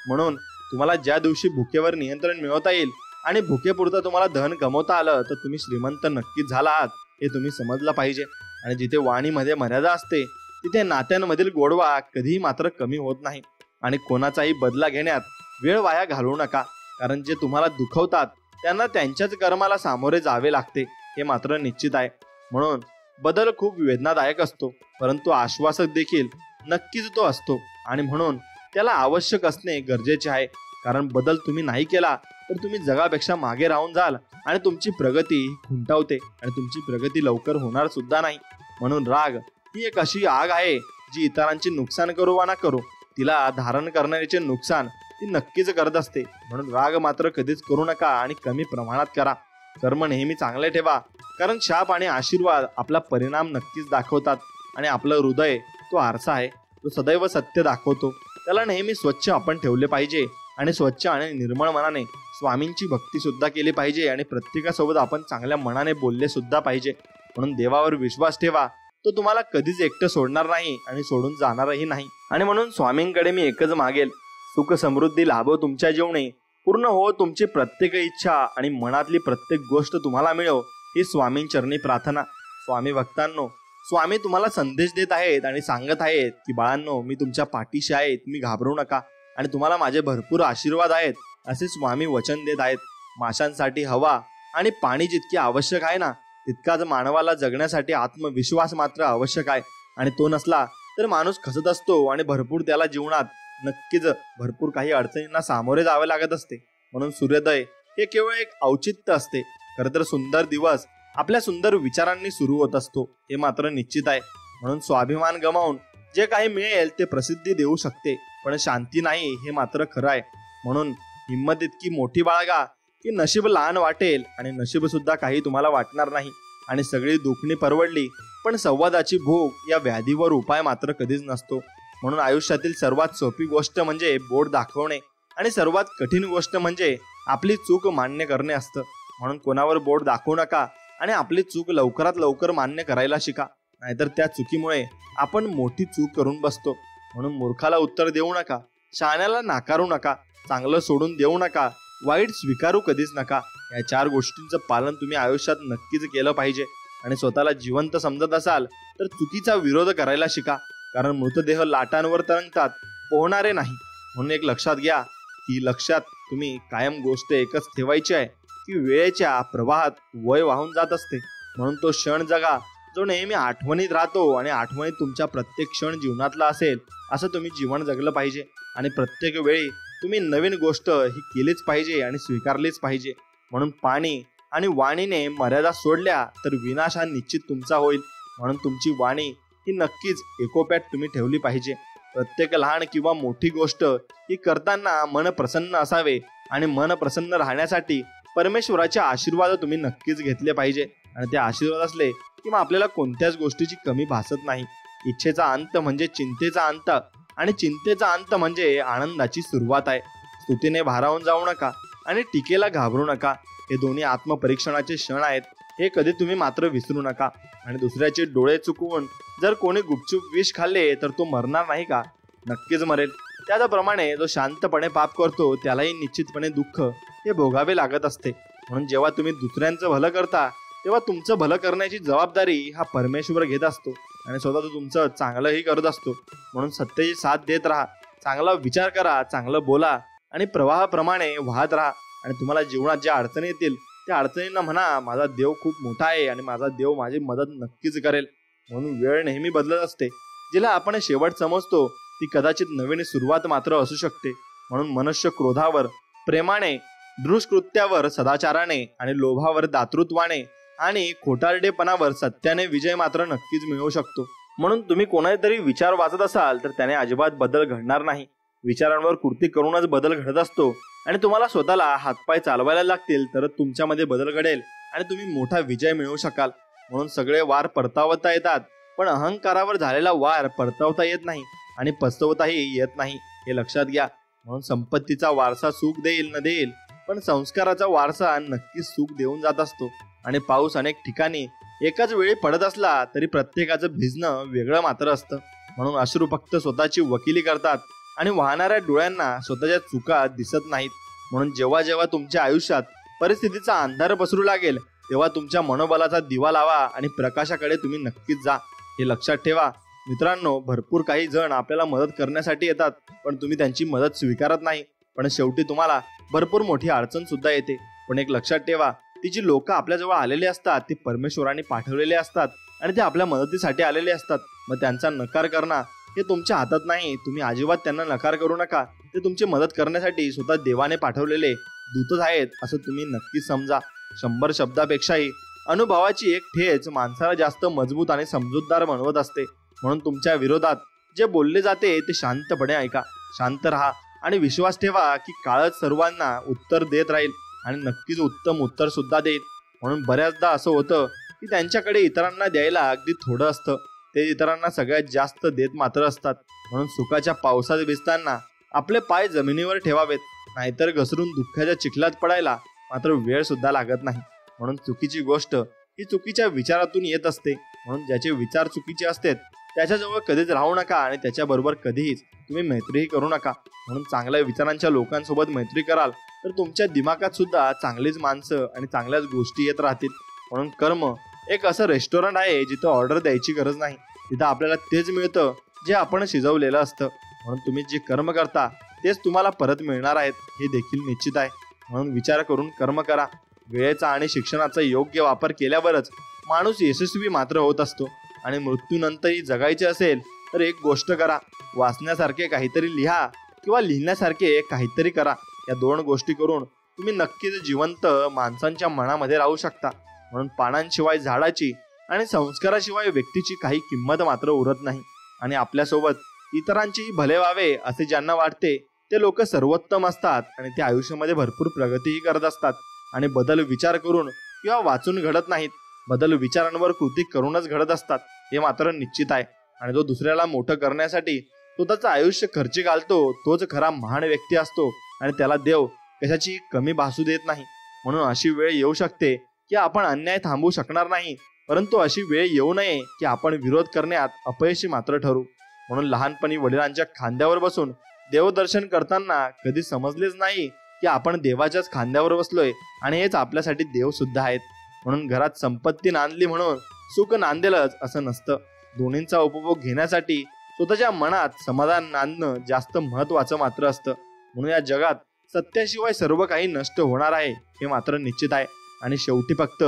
S1: म्हणून तुम्हाला ज्या दिवशी भुकेवर नियंत्रण मिळवता येईल आणि भुकेपुरतं तुम्हाला धन गमवता आलं तर तुम्ही श्रीमंत नक्कीच झाला आहात हे तुम्ही समजलं पाहिजे. आणि जिथे वाणीमध्ये मर्यादा असते तिथे नात्यांमधील गोडवा कधीही मात्र कमी होत नाही. आणि कोणाचाही बदला घेण्यात वेळ वाया घालवू नका, कारण जे तुम्हाला दुखवतात त्यांना त्यांच्याच कर्माला सामोरे जावे लागते हे मात्र निश्चित आहे. म्हणून बदल खूप वेदनादायक असतो, परंतु आश्वासक देखील नक्कीच तो असतो. आणि म्हणून त्याला आवश्यक असणे गरजेचे आहे, कारण बदल तुम्ही नाही केला तर तुम्ही जगापेक्षा मागे राहून जाल आणि तुमची प्रगती खुंटावते आणि तुमची प्रगती लवकर होणार सुद्धा नाही. म्हणून राग ही एक अशी आग आहे जी इतरांचे नुकसान करो वा ना करो, तिला धारण करणाऱ्याचे नुकसान ती नक्कीच करत असते. म्हणून राग मात्र कधीच करू नका आणि कमी प्रमाणात करा. कर्म नेहमी चांगले ठेवा, कारण शाप आणि आशीर्वाद आपला परिणाम नक्कीच दाखवतात. आणि आपलं हृदय तो आरसा आहे, तो सदैव सत्य दाखवतो. त्याला नेहमी स्वच्छ आपण ठेवले पाहिजे आणि स्वच्छ आणि निर्मळ मनाने स्वामींची भक्ती सुद्धा केली पाहिजे आणि प्रत्येकासोबत आपण चांगल्या मनाने बोलले सुद्धा पाहिजे. म्हणून देवावर विश्वास ठेवा, तो तुम्हाला कधीच एकटं सोडणार नाही आणि सोडून जाणारही नाही. आणि म्हणून स्वामींकडे मी एकच मागेल, सुख समृद्धी लाभो तुमच्या जीवनी, पूर्ण हो तुमची प्रत्येक इच्छा आणि मनातली प्रत्येक गोष्ट तुम्हाला मिळो ही स्वामींचरणी प्रार्थना. स्वामी भक्तांनो, स्वामी तुम्हाला संदेश देत आहेत आणि सांगत आहेत की बाळांनो, मी तुमच्या पाठीशी आहे, तुम्ही घाबरू नका आणि तुम्हाला माझे भरपूर आशीर्वाद आहेत असे स्वामी वचन देत आहेत. माशांसाठी हवा आणि पाणी जितके आवश्यक आहे ना, तितकाच मानवाला जगण्यासाठी आत्मविश्वास मात्र आवश्यक आहे. आणि तो नसला तर माणूस खचत असतो आणि भरपूर त्याला जीवनात नक्कीच भरपूर काही अडचणींना सामोरे जावे लागत असते. म्हणून सूर्योदय हे केवळ एक औचित्य असते. खरं तर सुंदर दिवस आपल्या सुंदर विचारांनी सुरू होत असतो हे मात्र निश्चित आहे. म्हणून स्वाभिमान गमावून जे काही मिळेल ते प्रसिद्धी देऊ शकते, पण शांती नाही हे मात्र खरं आहे. म्हणून हिंमत इतकी मोठी बाळगा की नशीब लहान वाटेल आणि नशीब सुद्धा काही तुम्हाला वाटणार नाही. आणि सगळी दुखणी परवडली पण संवादाची भूक या व्याधीवर उपाय मात्र कधीच नसतो. म्हणून आयुष्यातील सर्वात सोपी गोष्ट म्हणजे बोट दाखवणे आणि सर्वात कठीण गोष्ट म्हणजे आपली चूक मान्य करणे असतं. म्हणून कोणावर बोट दाखवू नका आणि आपली चूक लवकरात लवकर मान्य करायला शिका, नाहीतर त्या चुकीमुळे आपण मोठी चूक करून बसतो. म्हणून मूर्खाला उत्तर देऊ नका, शहाण्याला नाकारू नका, चांगलं सोडून देऊ नका, वाईट स्वीकारू कधीच नका. या 4 गोष्टींचं पालन तुम्ही आयुष्यात नक्कीच केलं पाहिजे. आणि स्वतःला जिवंत समजत असाल तर चुकीचा विरोध करायला शिका, कारण मृतदेह लाटांवर तरंगतात, पोहणारे नाही. म्हणून एक लक्षात घ्या, ही लक्षात तुम्ही कायम गोष्ट एकच ठेवायची आहे की वेळेच्या प्रवाहात वय वाहून जात असते. म्हणून तो क्षण जगा जो नेहमी आठवणीत राहतो आणि आठवणीत तुमच्या प्रत्येक क्षण जीवनातला असेल असं तुम्ही जीवन जगलं पाहिजे. आणि प्रत्येक वेळी तुम्ही नवीन गोष्ट ही केलीच पाहिजे आणि स्वीकारलीच पाहिजे. म्हणून पाणी आणि वाणीने मर्यादा सोडल्या तर विनाश हा निश्चित तुमचा होईल. म्हणून तुमची वाणी ही नक्कीच एकोप्यात तुम्ही ठेवली पाहिजे. प्रत्येक लहान किंवा मोठी गोष्ट ही करताना मन प्रसन्न असावे आणि मन प्रसन्न राहण्यासाठी परमेश्वराचे आशीर्वाद तुम्ही नक्कीच घेतले पाहिजे. आणि ते आशीर्वाद असले की मग आपल्याला कोणत्याच गोष्टीची कमी भासत नाही. इच्छेचा अंत म्हणजे चिंतेचा अंत आणि चिंतेचा अंत म्हणजे आनंदाची सुरुवात आहे. स्तुतीने भारावून जाऊ नका आणि टीकेला घाबरू नका. हे दोन्ही आत्मपरीक्षणाचे क्षण आहेत, हे कधी तुम्ही मात्र विसरू नका. आणि दुसऱ्याचे डोळे चुकवून जर कोणी गुपचूप विष खाल्ले तर तो मरणार नाही का? नक्कीच मरेल. त्याप्रमाणे जो शांतपणे पाप करतो त्यालाही निश्चितपणे दुःख हे भोगावे लागत असते. म्हणून जेव्हा तुम्ही दुसऱ्यांचं भलं करता तेव्हा तुमचं भलं करण्याची जबाबदारी हा परमेश्वर घेत असतो आणि स्वतः तो तुमचं चांगलंही करत असतो. म्हणून सत्याची साथ देत राहा, चांगला विचार करा, चांगलं बोला आणि प्रवाहाप्रमाणे वाहत राहा. आणि तुम्हाला जीवनात ज्या अडचणी येतील त्या अडचणींना म्हणा, माझा देव खूप मोठा आहे आणि माझा देव माझी मदत नक्कीच करेल. म्हणून वेळ नेहमी बदलत असते. जिला आपण शेवट समजतो ती कदाचित नवीन सुरुवात मात्र असू शकते. म्हणून मनुष्य क्रोधावर प्रेमाने, दुष्कृत्यावर सदाचाराने आणि लोभावर दातृत्वाने आणि खोटारडेपणावर सत्याने विजय मात्र नक्कीच मिळवू शकतो. म्हणून तुम्ही कोणातरी विचार वाचत असाल तर त्याने अजिबात बदल घडणार नाही. विचारांवर कृती करूनच बदल घडत असतो. आणि तुम्हाला स्वतःला हातपाय चालवायला लागतील तरच तुमच्यामध्ये बदल घडेल आणि तुम्ही मोठा विजय मिळवू शकाल. म्हणून सगळे वार परतावता येतात, पण अहंकारावर झालेला वार परतावता येत नाही आणि पचवताही येत नाही, हे लक्षात घ्या. म्हणून संपत्तीचा वारसा सुख देईल न देईल, पण संस्काराचा वारसा नक्कीच सुख देऊन जात असतो. आणि पाऊस अनेक ठिकाणी एकाच वेळी पडत असला तरी प्रत्येकाचं भिजणं वेगळं मात्र असतं. म्हणून अश्रू फक्त स्वतःची वकिली करतात आणि वाहणाऱ्या डोळ्यांना स्वतःच्या चुका दिसत नाहीत. म्हणून जेव्हा जेव्हा तुमच्या आयुष्यात परिस्थितीचा अंधार पसरू लागेल तेव्हा तुमच्या मनोबलाचा दिवा लावा आणि प्रकाशाकडे तुम्ही नक्कीच जा, हे लक्षात ठेवा. मित्रांनो, भरपूर काही जण आपल्याला मदत करण्यासाठी येतात, पण तुम्ही त्यांची मदत स्वीकारत नाही. पण शेवटी तुम्हाला भरपूर मोठी अडचण सुद्धा येते. पण एक लक्षात ठेवा, ती जी लोक आपल्याजवळ आलेले असतात ते परमेश्वराने पाठवलेले असतात आणि ते आपल्या मदतीसाठी आलेले असतात. मग त्यांचा नकार करणं हे तुमच्या हातात नाही. तुम्ही अजिबात त्यांना नकार करू नका. ते तुमची मदत करण्यासाठी स्वतः देवाने पाठवलेले दूतच आहेत असं तुम्ही नक्की समजा. 100 शब्दापेक्षाही अनुभवाची एक ठेच माणसाला जास्त मजबूत आणि समजूतदार बनवत असते. म्हणून तुमच्या विरोधात जे बोलले जाते ते शांतपणे ऐका, शांत राहा आणि विश्वास ठेवा की काळच सर्वांना उत्तर देत राहील आणि नक्कीच उत्तम उत्तर सुद्धा देईल. म्हणून बऱ्याचदा असं होतं की त्यांच्याकडे इतरांना द्यायला अगदी थोडं असतं, ते इतरांना सगळ्यात जास्त देत मात्र असतात. म्हणून सुखाच्या पावसात भिजताना आपले पाय जमिनीवर ठेवावेत, नाहीतर घसरून दुःखाच्या चिखलात पडायला मात्र वेळ सुद्धा लागत नाही. म्हणून चुकीची गोष्ट ही चुकीच्या विचारातून येत असते. म्हणून ज्याचे विचार चुकीचे असतात त्याच्याजवळ कधीच राहू नका आणि त्याच्याबरोबर कधीच तुम्ही मैत्रीही करू नका. म्हणून चांगल्या विचारांच्या लोकांसोबत मैत्री कराल तर तुमच्या दिमागात सुद्धा चांगलीच माणसं आणि चांगल्याच गोष्टी येत राहतील. म्हणून कर्म एक असं रेस्टॉरंट आहे जिथं ऑर्डर द्यायची गरज नाही, तिथं आपल्याला तेच मिळतं जे आपण शिजवलेलं असतं. म्हणून तुम्ही जे कर्म करता तेच तुम्हाला परत मिळणार आहेत हे देखील निश्चित आहे. म्हणून विचार करून कर्म करा. वेळेचा आणि शिक्षणाचा योग्य वापर केल्यावरच माणूस यशस्वी मात्र होत असतो. आणि मृत्यूनंतरही जगायचे असेल तर एक गोष्ट करा, वाचण्यासारखे काहीतरी लिहा किंवा लिहिण्यासारखे काहीतरी करा. या 2 गोष्टी करून तुम्ही नक्कीच जिवंत माणसांच्या मनामध्ये राहू शकता. म्हणून पानांशिवाय झाडाची आणि संस्काराशिवाय व्यक्तीची काही किंमत मात्र उरत नाही. आणि आपल्यासोबत इतरांचेही भले व्हावे असे ज्यांना वाटते ते लोक सर्वोत्तम असतात आणि ते आयुष्यामध्ये भरपूर प्रगतीही करत असतात. आणि बदल विचार करून किंवा वाचून घडत नाहीत, बदल विचारांवर कृती करूनच घडत असतात, हे मात्र निश्चित आहे. आणि जो दुसऱ्याला मोठं करण्यासाठी स्वतःचं आयुष्य खर्ची घालतो तोच खरा महान व्यक्ती असतो आणि त्याला देव कशाची कमी भासू देत नाही. म्हणून अशी वेळ येऊ शकते की आपण अन्याय थांबवू शकणार नाही, परंतु अशी वेळ येऊ नये की आपण विरोध करण्यात अपयशी मात्र ठरू. म्हणून लहानपणी वडिलांच्या खांद्यावर बसून देवदर्शन करताना कधी समजलेच नाही की आपण देवाच्याच खांद्यावर बसलोय आणि हेच आपल्यासाठी देव सुद्धा आहेत. म्हणून घरात संपत्ती नांदली म्हणून सुख नांदेलच असं नसतं. दोन्हींचा उपभोग घेण्यासाठी स्वतःच्या मनात समाधान नांदणं जास्त महत्वाचं मात्र असतं. म्हणून या जगात सत्याशिवाय सर्व काही नष्ट होणार आहे हे मात्र निश्चित आहे. आणि शेवटी फक्त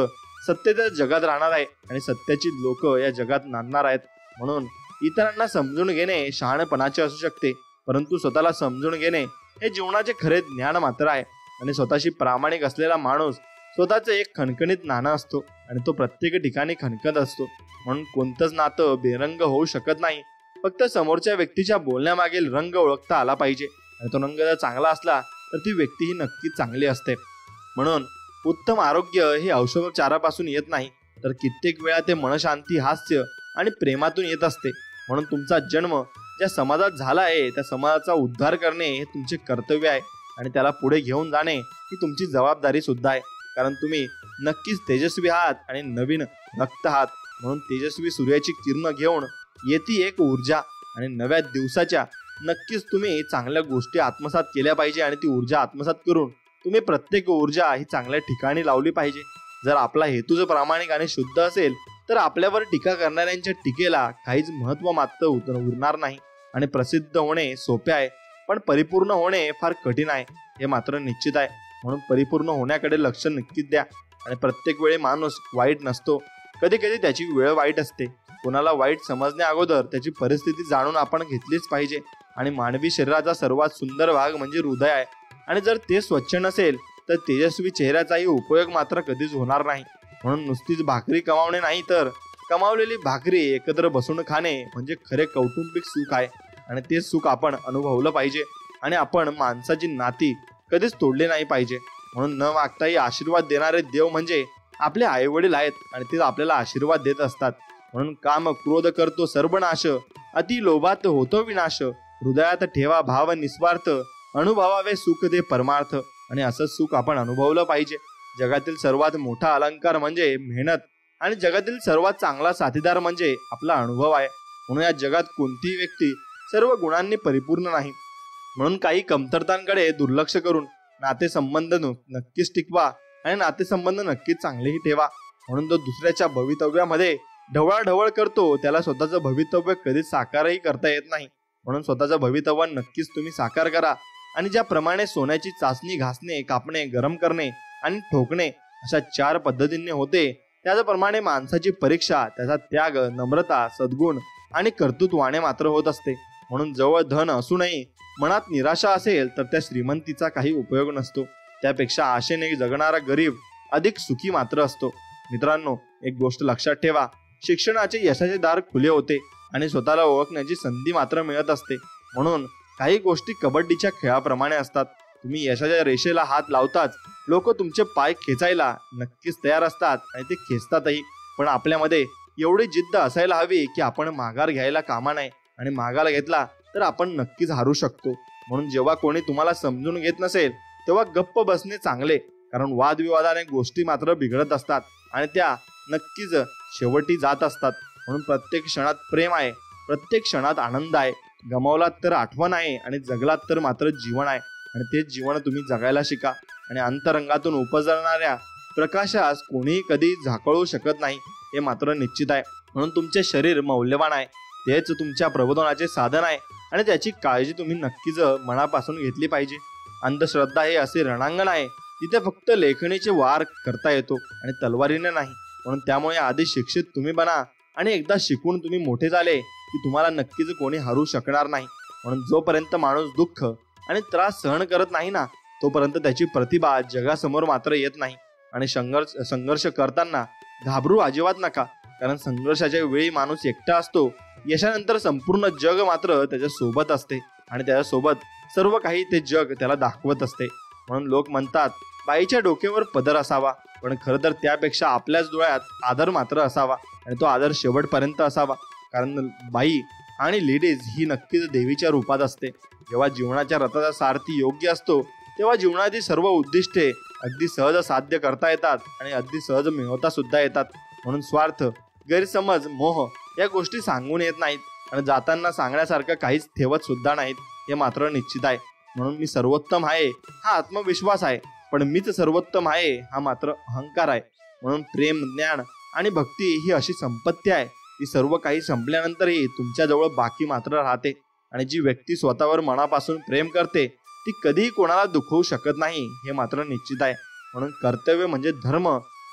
S1: सत्य त्या जगात राहणार आहे आणि सत्याची लोक या जगात नांदणार आहेत. म्हणून इतरांना समजून घेणे शहाणपणाचे असू शकते, परंतु स्वतःला समजून घेणे हे जीवनाचे खरे ज्ञान मात्र आहे. आणि स्वतःशी प्रामाणिक असलेला माणूस स्वतःचं एक खणखणीत नाणं असतो आणि तो प्रत्येक ठिकाणी खणखत असतो. म्हणून कोणतंच नातं बेरंग होऊ शकत नाही. फक्त समोरच्या व्यक्तीच्या बोलण्यामागील रंग ओळखता आला पाहिजे आणि तो रंग जर चांगला असला तर ती व्यक्ती ही नक्कीच चांगली असते. म्हणून उत्तम आरोग्य हे औषधोपचारापासून येत नाही, तर कित्येक वेळा ते मनशांती, हास्य आणि प्रेमातून येत असते. म्हणून तुमचा जन्म ज्या समाजात झाला आहे त्या समाजाचा उद्धार करणे हे तुमचे कर्तव्य आहे आणि त्याला पुढे घेऊन जाणे ही तुमची जबाबदारी सुद्धा आहे. कारण तुम्ही नक्कीच तेजस्वी आहात आणि नवीन रक्त आहात. म्हणून तेजस्वी सूर्याची किरण घेऊन येती एक ऊर्जा आणि नव्या दिवसाच्या नक्कीच तुम्ही चांगल्या गोष्टी आत्मसात केल्या पाहिजे आणि ती ऊर्जा आत्मसात करून तुम्ही प्रत्येक ऊर्जा ही चांगल्या ठिकाणी लावली पाहिजे. जर आपला हेतूच प्रामाणिक आणि शुद्ध असेल तर आपल्यावर टीका करणाऱ्यांच्या टीकेला काहीच महत्त्व मात्र उरणार नाही. आणि प्रसिद्ध होणे सोपे आहे, पण परिपूर्ण होणे फार कठीण आहे हे मात्र निश्चित आहे. म्हणून परिपूर्ण होण्याकडे लक्ष नक्कीच द्या. आणि प्रत्येक वेळी माणूस वाईट नसतो, कधी कधी त्याची वेळ वाईट असते. कोणाला वाईट समजण्या अगोदर त्याची परिस्थिती जाणून आपण घेतलीच पाहिजे. आणि मानवी शरीराचा सर्वात सुंदर भाग म्हणजे हृदय आहे. आणि जर ते स्वच्छ नसेल तर तेजस्वी चेहऱ्याचाही उपयोग मात्र कधीच होणार नाही. म्हणून नुसतीच भाकरी कमावणे नाही, तर कमावलेली भाकरी एकत्र बसून खाणे म्हणजे खरे कौटुंबिक सुख आहे. आणि ते सुख आपण अनुभवलं पाहिजे. आणि आपण माणसाची नाती कधीच तोडली नाही पाहिजे. म्हणून न मागताही आशीर्वाद देणारे देव म्हणजे आपले आई वडील आहेत, आणि ते आपल्याला आशीर्वाद देत असतात. म्हणून काम क्रोध करतो सर्वनाश, अति लोभात होतो विनाश. हृदयात ठेवा भाव निस्वार्थ, अनुभवावे सुख ते परमार्थ. आणि असं सुख आपण अनुभवलं पाहिजे. जगातील सर्वात मोठा अलंकार म्हणजे मेहनत, आणि जगातील सर्वात चांगला साथीदार म्हणजे आपला अनुभव आहे. म्हणून या जगात कोणतीही व्यक्ती सर्व गुणांनी परिपूर्ण नाही. म्हणून काही कमतरतांकडे दुर्लक्ष करून नातेसंबंध नक्कीच टिकवा, आणि नातेसंबंध नक्कीच चांगलेही ठेवा. म्हणून तो दुसऱ्याच्या भवितव्यामध्ये ढवळाढवळ करतो, त्याला स्वतःचं भवितव्य कधीच साकारही करता येत नाही. म्हणून स्वतःचं भवितव्य नक्कीच तुम्ही साकार करा. आणि ज्याप्रमाणे सोन्याची चाचणी घासणे, कापणे, गरम करणे आणि ठोकणे अशा 4 पद्धतींनी होते, त्याचप्रमाणे माणसाची परीक्षा त्याचा त्याग, नम्रता, सद्गुण आणि कर्तृत्वाने मात्र होत असते. म्हणून जवळ धन असूनही मनात निराशा असेल तर त्या श्रीमंतीचा काही उपयोग नसतो. त्यापेक्षा आशेने जगणारा गरीब अधिक सुखी मात्र असतो. मित्रांनो, एक गोष्ट लक्षात ठेवा, शिक्षणाचे यशाचे दार खुले होते आणि स्वतःला ओळखण्याची संधी मात्र मिळत असते. म्हणून काही गोष्टी कबड्डीच्या खेळाप्रमाणे असतात. तुम्ही यशाच्या रेषेला हात लावताच लोक तुमचे पाय खेचायला नक्कीच तयार असतात, आणि ते खेचतातही. पण आपल्यामध्ये एवढी जिद्द असायला हवी की आपण माघार घ्यायला कामा नये, आणि मागायला घेतला तर आपण नक्कीच हारू शकतो. म्हणून जेव्हा कोणी तुम्हाला समजून घेत नसेल तेव्हा गप्प बसणे चांगले, कारण वादविवादाने गोष्टी मात्र बिघडत असतात आणि त्या नक्कीच शेवटी जात असतात. म्हणून प्रत्येक क्षणात प्रेम आहे, प्रत्येक क्षणात आनंद आहे. गमावलात तर आठवण आहे, आणि जगलात तर मात्र जीवन आहे. आणि तेच जीवन तुम्ही जगायला शिका. आणि अंतरंगातून उपजणाऱ्या प्रकाशास कोणीही कधी झाकळू शकत नाही हे मात्र निश्चित आहे. म्हणून तुमचे शरीर मौल्यवान आहे, तेच तुमच्या प्रबोधनाचे साधन आहे, आणि त्याची काळजी तुम्ही नक्कीच मनापासून घेतली पाहिजे. अंधश्रद्धा हे असे रणांगण आहे तिथे फक्त लेखणीचे वार करता येतो आणि तलवारीने नाही. म्हणून त्यामुळे आधी शिक्षित तुम्ही बना, आणि एकदा शिकून तुम्ही मोठे झाले की तुम्हाला नक्कीच कोणी हरू शकणार नाही. म्हणून जोपर्यंत माणूस दुःख आणि त्रास सहन करत नाही ना, तोपर्यंत त्याची प्रतिभा जगासमोर मात्र येत नाही. आणि संघर्ष करताना घाबरू अजिबात नका, कारण संघर्षाच्या वेळी माणूस एकटा असतो. यशानंतर संपूर्ण जग मात्र त्याच्या सोबत असते, आणि त्याच्यासोबत सर्व काही ते जग त्याला दाखवत असते. म्हणून लोक म्हणतात बाईच्या डोक्यावर पदर असावा, पण खरं तर त्यापेक्षा आपल्याच डोळ्यात आदर मात्र असावा, आणि तो आदर शेवटपर्यंत असावा. कारण बाई आणि लेडीज ही नक्कीच देवीच्या रूपात असते. जेव्हा जीवनाच्या रथाचा सारथी योग्य असतो तेव्हा जीवनातील सर्व उद्दिष्टे अगदी सहज साध्य करता येतात, आणि अगदी सहज मिळवता सुद्धा येतात. म्हणून स्वार्थ, गैरसमज, मोह या गोष्टी सांगून येत नाहीत, आणि जाताना सांगण्यासारखं काहीच ठेवत सुद्धा नाहीत हे मात्र निश्चित आहे. म्हणून मी सर्वोत्तम आहे हा आत्मविश्वास आहे, पण मीच सर्वोत्तम आहे हा मात्र अहंकार आहे. म्हणून प्रेम, ज्ञान आणि भक्ती ही अशी संपत्ती आहे, ती सर्व काही संपल्यानंतरही तुमच्याजवळ बाकी मात्र राहते. आणि जी व्यक्ती स्वतःवर मनापासून प्रेम करते ती कधीही कोणाला दुखवू शकत नाही हे मात्र निश्चित आहे. म्हणून कर्तव्य म्हणजे धर्म,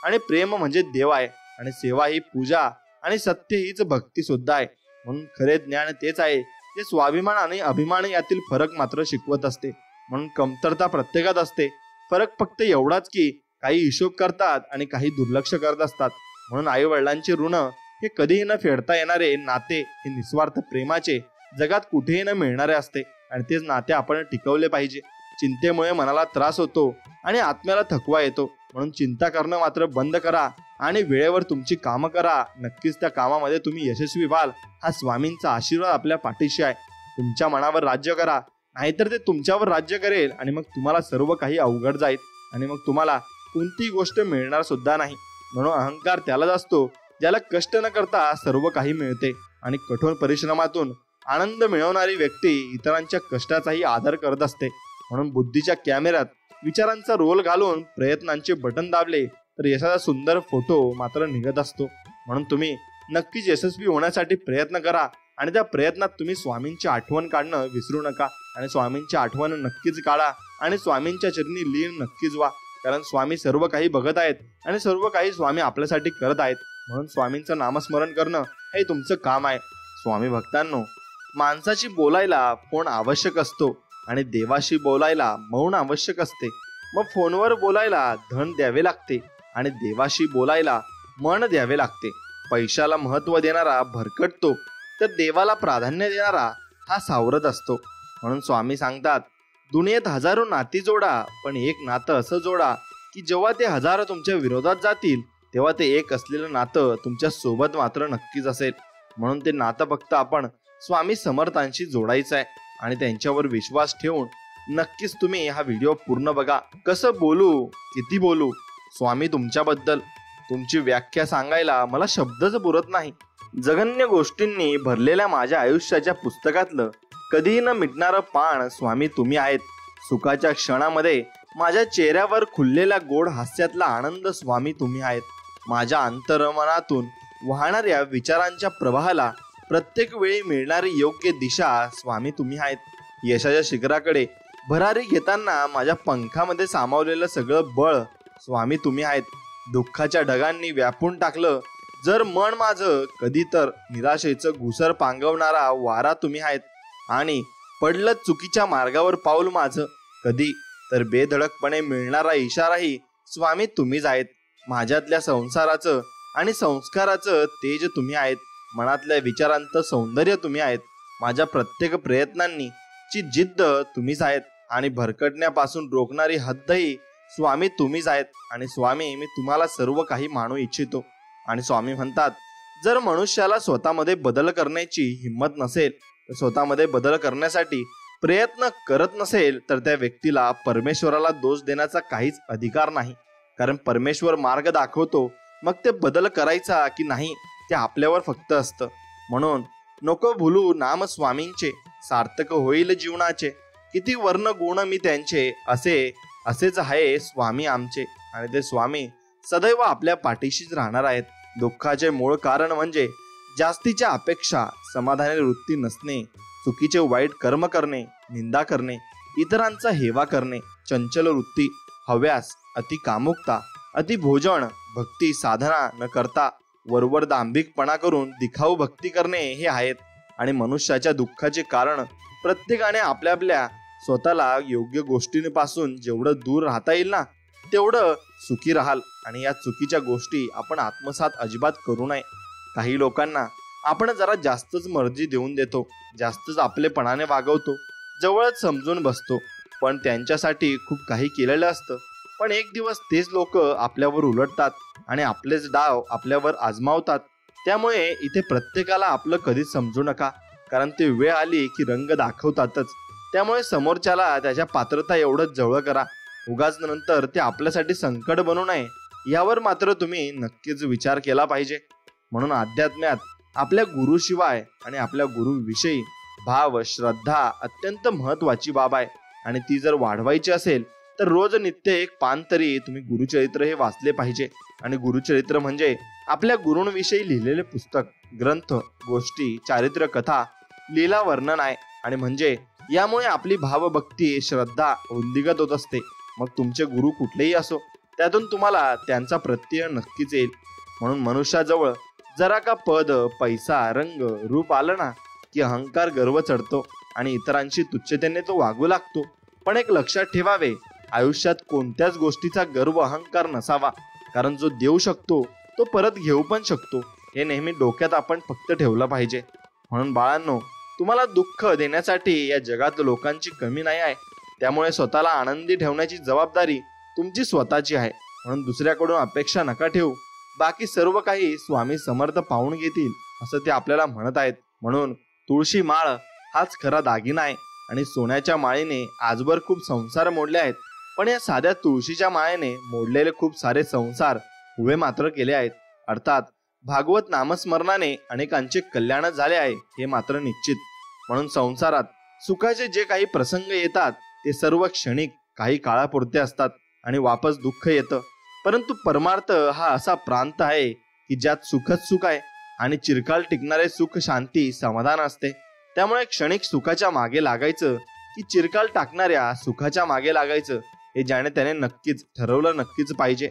S1: आणि प्रेम म्हणजे देव आहे, आणि सेवा ही पूजा, आणि सत्य हीच भक्ती सुद्धा आहे. म्हणून खरे ज्ञान तेच आहे जे स्वाभिमान आणि अभिमान यातील फरक मात्र शिकवत असते. म्हणून कमतरता प्रत्येकात असते, फरक फक्त एवढाच की काही हिशोब करतात आणि काही दुर्लक्ष करत असतात. म्हणून आई वडिलांचे ऋण हे कधीही न फेडता येणारे नाते हे निस्वार्थ प्रेमाचे जगात कुठेही न मिळणारे असते, आणि तेच नाते आपण टिकवले पाहिजे. चिंतेमुळे मनाला त्रास होतो आणि आत्म्याला थकवा येतो. म्हणून चिंता करणं मात्र बंद करा, आणि वेळेवर तुमची कामं करा. नक्कीच त्या कामामध्ये तुम्ही यशस्वी व्हाल. हा स्वामींचा आशीर्वाद आपल्या पाठीशी आहे. तुमच्या मनावर राज्य करा, नाहीतर ते तुमच्यावर राज्य करेल, आणि मग तुम्हाला सर्व काही अवघड जाईल, आणि मग तुम्हाला कोणतीही गोष्ट मिळणार सुद्धा नाही. म्हणून अहंकार त्यालाच असतो ज्याला कष्ट न करता सर्व काही मिळते, आणि कठोर परिश्रमातून आनंद मिळवणारी व्यक्ती इतरांच्या कष्टाचाही आदर करत असते. म्हणून बुद्धीच्या कॅमेऱ्यात विचारांचा रोल घालून प्रयत्नांचे बटन दाबले तर यशाचा सुंदर फोटो मात्र निघत असतो. म्हणून तुम्ही नक्कीच यशस्वी होण्यासाठी प्रयत्न करा आणि त्या प्रयत्नात तुम्ही स्वामींची आठवण काढणं विसरू नका आणि स्वामींची आठवण नक्कीच काढा आणि स्वामींच्या चरणी लीन नक्कीच व्हा, कारण स्वामी सर्व काही बघत आहेत आणि सर्व काही स्वामी आपल्यासाठी करत आहेत. म्हणून स्वामींचं नामस्मरण करणं हे तुमचं काम आहे. स्वामी भक्तांनो, माणसाशी बोलायला फोन आवश्यक असतो आणि देवाशी बोलायला मौन आवश्यक असते. मग फोनवर बोलायला धन द्यावे लागते आणि देवाशी बोलायला मन द्यावे लागते. पैशाला महत्व देणारा भरकटतो तर देवाला प्राधान्य देणारा हा सावरत असतो. म्हणून स्वामी सांगतात, दुनियेत हजारो नाती जोडा, पण एक नातं असं जोडा की जेव्हा ते हजारो तुमच्या विरोधात जातील तेव्हा ते एक असलेलं नातं तुमच्या सोबत मात्र नक्कीच असेल. म्हणून ते नातं फक्त आपण स्वामी समर्थांशी जोडायचं आहे आणि त्यांच्यावर विश्वास ठेवून नक्कीच तुम्ही हा व्हिडिओ पूर्ण बघा. कसं बोलू, किती बोलू स्वामी तुमच्याबद्दल, तुमची व्याख्या सांगायला मला शब्दच पुरत नाही. जगन्य गोष्टींनी भरलेल्या माझ्या आयुष्याच्या पुस्तकातलं कधीही न मिटणारं पान स्वामी तुम्ही आहेत. सुखाच्या क्षणामध्ये माझ्या चेहऱ्यावर खुललेल्या गोड हास्यातला आनंद स्वामी तुम्ही आहेत. माझ्या अंतर्मनातून वाहणाऱ्या विचारांच्या प्रवाहाला प्रत्येक वेळी मिळणारी योग्य दिशा स्वामी तुम्ही आहेत. यशाच्या शिखराकडे भरारी घेताना माझ्या पंखामध्ये सामावलेलं सगळं बळ स्वामी तुम्ही आहेत. दुःखाच्या ढगांनी व्यापून टाकलं जर मन माझं कधी तर निराशेचं घुसर पांगवणारा वारा तुम्ही आहेत आणि पडलं चुकीच्या मार्गावर पाऊल माझं कधी तर बेधडकपणे मिळणारा इशाराही स्वामी तुम्हीच आहेत. माझ्यातल्या संसाराचं आणि संस्काराचं तेज तुम्ही आहेत. मनातल्या विचारांचं सौंदर्य तुम्ही आहेत. माझ्या प्रत्येक प्रयत्नांनी ची जिद्द तुम्हीच आहेत आणि भरकटण्यापासून रोखणारी हद्दही स्वामी तुम्हीच आहेत. आणि स्वामी, मी तुम्हाला सर्व काही मानू इच्छितो. आणि स्वामी म्हणतात, जर मनुष्याला स्वतःमध्ये बदल करण्याची हिंमत नसेल, स्वतःमध्ये बदल करण्यासाठी प्रयत्न करत नसेल, तर त्या व्यक्तीला परमेश्वराला दोष देण्याचा काहीच अधिकार नाही. कारण परमेश्वर मार्ग दाखवतो, मग ते बदल करायचा की नाही ते आपल्यावर फक्त असतं. म्हणून नको भुलू नाम स्वामींचे, सार्थक होईल जीवनाचे. किती वर्ण गुण मी त्यांचे, असेच आहे स्वामी आमचे. आणि ते स्वामी सदैव आपल्या पाठीशीच राहणार आहेत. दुःखाचे मूळ कारण म्हणजे जास्तीच्या अपेक्षा, समाधानी वृत्ती नसणे, चुकीचे वाईट कर्म करणे, निंदा करणे, इतरांचा हेवा करणे, चंचल वृत्ती, हव्यास, अति कामुकता, अति भोजन, भक्ती साधना न करता वरवर दांभिकपणा करून दिखाऊ भक्ती करणे हे आहेत. आणि मनुष्याच्या दुःखाचे कारण प्रत्येकाने आपल्या आपल्या स्वतःला योग्य गोष्टींपासून जेवढं दूर राहता येईल ना तेवढं सुखी राहाल. आणि या चुकीच्या गोष्टी आपण आत्मसात अजिबात करू नये. काही लोकांना आपण जरा जास्तच मर्जी देऊन देतो, जास्तच आपलेपणाने वागवतो, जवळच समजून बसतो, पण त्यांच्यासाठी खूप काही केलेलं असतं. पण एक दिवस तेच लोक आपल्यावर उलटतात आणि आपलेच डाव आपल्यावर आजमावतात. त्यामुळे इथे प्रत्येकाला आपलं कधीच समजू नका, कारण ते वेळ आली की रंग दाखवतातच. त्यामुळे समोरच्याला त्याच्या पात्रता एवढंच जवळ करा. उगाच नंतर ते आपल्यासाठी संकट बनू नये यावर मात्र तुम्ही नक्कीच विचार केला पाहिजे. म्हणून अध्यात्म्यात आपल्या गुरुशिवाय आणि आपल्या गुरुविषयी भाव, श्रद्धा अत्यंत महत्वाची बाब आहे. आणि ती जर वाढवायची असेल तर रोज नित्य एक पान तरी तुम्ही गुरुचरित्र हे वाचले पाहिजे. आणि गुरुचरित्र म्हणजे आपल्या गुरूंविषयी लिहिलेले पुस्तक, ग्रंथ, गोष्टी, चारित्र्य कथा, लीला वर्णन आहे. आणि म्हणजे यामुळे आपली भावभक्ती, श्रद्धा वृद्धिंगत होत असते. मग तुमचे गुरु कुठलेही असो, त्यातून तुम्हाला त्यांचा प्रत्यय नक्कीच येईल. म्हणून मनुष्याजवळ जरा का पद, पैसा, रंग, रूप आलं ना की अहंकार, गर्व चढतो आणि इतरांशी तुच्छतेने तो वागू लागतो. पण एक लक्षात ठेवावे, आयुष्यात कोणत्याच गोष्टीचा गर्व, अहंकार नसावा, कारण जो देऊ शकतो तो परत घेऊ पण शकतो. हे नेहमी डोक्यात आपण फक्त ठेवलं पाहिजे. म्हणून बाळांनो, तुम्हाला दुःख देण्यासाठी या जगात लोकांची कमी नाही आहे. त्यामुळे स्वतःला आनंदी ठेवण्याची जबाबदारी तुमची स्वतःची आहे. म्हणून दुसऱ्याकडून अपेक्षा नका ठेवू. बाकी सर्व काही स्वामी समर्थ पाहून घेतील असं ते आपल्याला म्हणत आहेत. म्हणून तुळशी माळ हाच खरा दागिना आहे. आणि सोन्याच्या माळेने आजवर खूप संसार मोडले आहेत, पण या साध्या तुळशीच्या माळेने मोडलेले खूप सारे संसार उभे मात्र केले आहेत. अर्थात भागवत नामस्मरणाने अनेकांचे कल्याण झाले आहे हे मात्र निश्चित. म्हणून संसारात सुखाचे जे काही प्रसंग येतात ते सर्व क्षणिक, काही काळापुरते असतात आणि वापस दुःख येतं. परंतु परमार्थ हा असा प्रांत आहे की ज्यात सुखच सुख आहे आणि चिरकाल टिकणारे सुख, शांती, समाधान असते. त्यामुळे क्षणिक सुखाच्या मागे लागायचं की चिरकाल टाकणाऱ्या सुखाच्या मागे लागायचं हे ज्याने त्याने नक्कीच ठरवलं नक्कीच पाहिजे.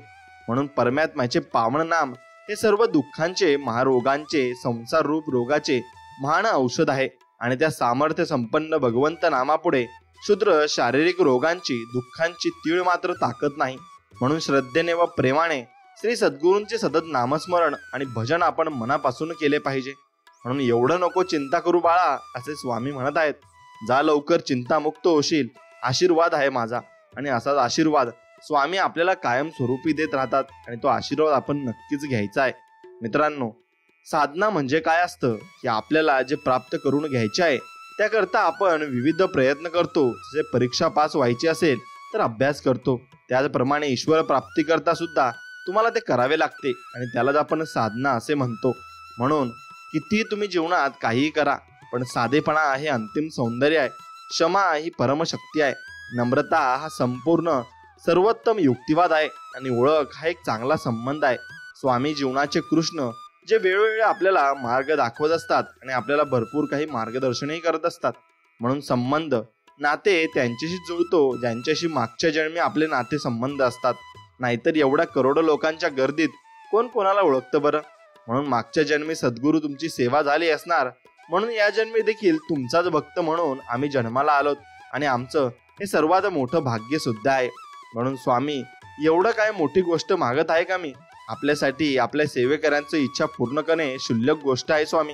S1: म्हणून परमात्म्याचे पावन नाम हे सर्व दुःखांचे, महारोगांचे, संसार रूप रोगाचे महान औषध आहे. आणि त्या सामर्थ्य संपन्न भगवंत नामापुढे क्षुद्र शारीरिक रोगांची, दुःखांची तीळ मात्र ताकद नाही. म्हणून श्रद्धेने व प्रेमाने श्री सद्गुरूंचे सतत नामस्मरण आणि भजन आपण मनापासून केले पाहिजे. म्हणून एवढं नको चिंता करू बाळा, असे स्वामी म्हणत आहेत. जा लवकर चिंतामुक्त होशील, आशीर्वाद आहे माझा. आणि असाच आशीर्वाद स्वामी आपल्याला कायम स्वरूपी देत राहतात आणि तो आशीर्वाद आपण नक्कीच घ्यायचा आहे. मित्रांनो, साधना म्हणजे काय असतं की आपल्याला जे प्राप्त करून घ्यायचे आहे त्याकरता आपण विविध प्रयत्न करतो. जसे परीक्षा पास व्हायची असेल तर अभ्यास करतो, त्याचप्रमाणे ईश्वर प्राप्ती करता सुद्धा तुम्हाला ते करावे लागते आणि त्यालाच आपण साधना असे म्हणतो. म्हणून किती तुम्ही जीवनात काहीही करा, पण साधेपणा हे अंतिम सौंदर्य आहे. क्षमा ही परमशक्ती आहे. नम्रता हा संपूर्ण सर्वोत्तम युक्तिवाद आहे आणि ओळख हा एक चांगला संबंध आहे. स्वामी जीवनाचे कृष्ण जे वेळोवेळी आपल्याला मार्ग दाखवत असतात आणि आपल्याला भरपूर काही मार्गदर्शनही करत असतात. म्हणून संबंध, नाते त्यांच्याशी जुळतो ज्यांच्याशी मागच्या जन्मी आपले नाते संबंध असतात. नाहीतर एवढ्या करोडो लोकांच्या गर्दीत कोण कोणाला ओळखतं बरं. म्हणून मागच्या जन्मी सद्गुरू तुमची सेवा झाली असणार, म्हणून या जन्मी देखील तुमचाच भक्त म्हणून आम्ही जन्माला आलोत आणि आमचं हे सर्वात मोठं भाग्य सुद्धा आहे. म्हणून स्वामी एवढं काय मोठी गोष्ट मागत आहे का मी? आपल्यासाठी आपल्या सेवेकऱ्यांची इच्छा पूर्ण करणे क्षुल्लक गोष्ट आहे स्वामी.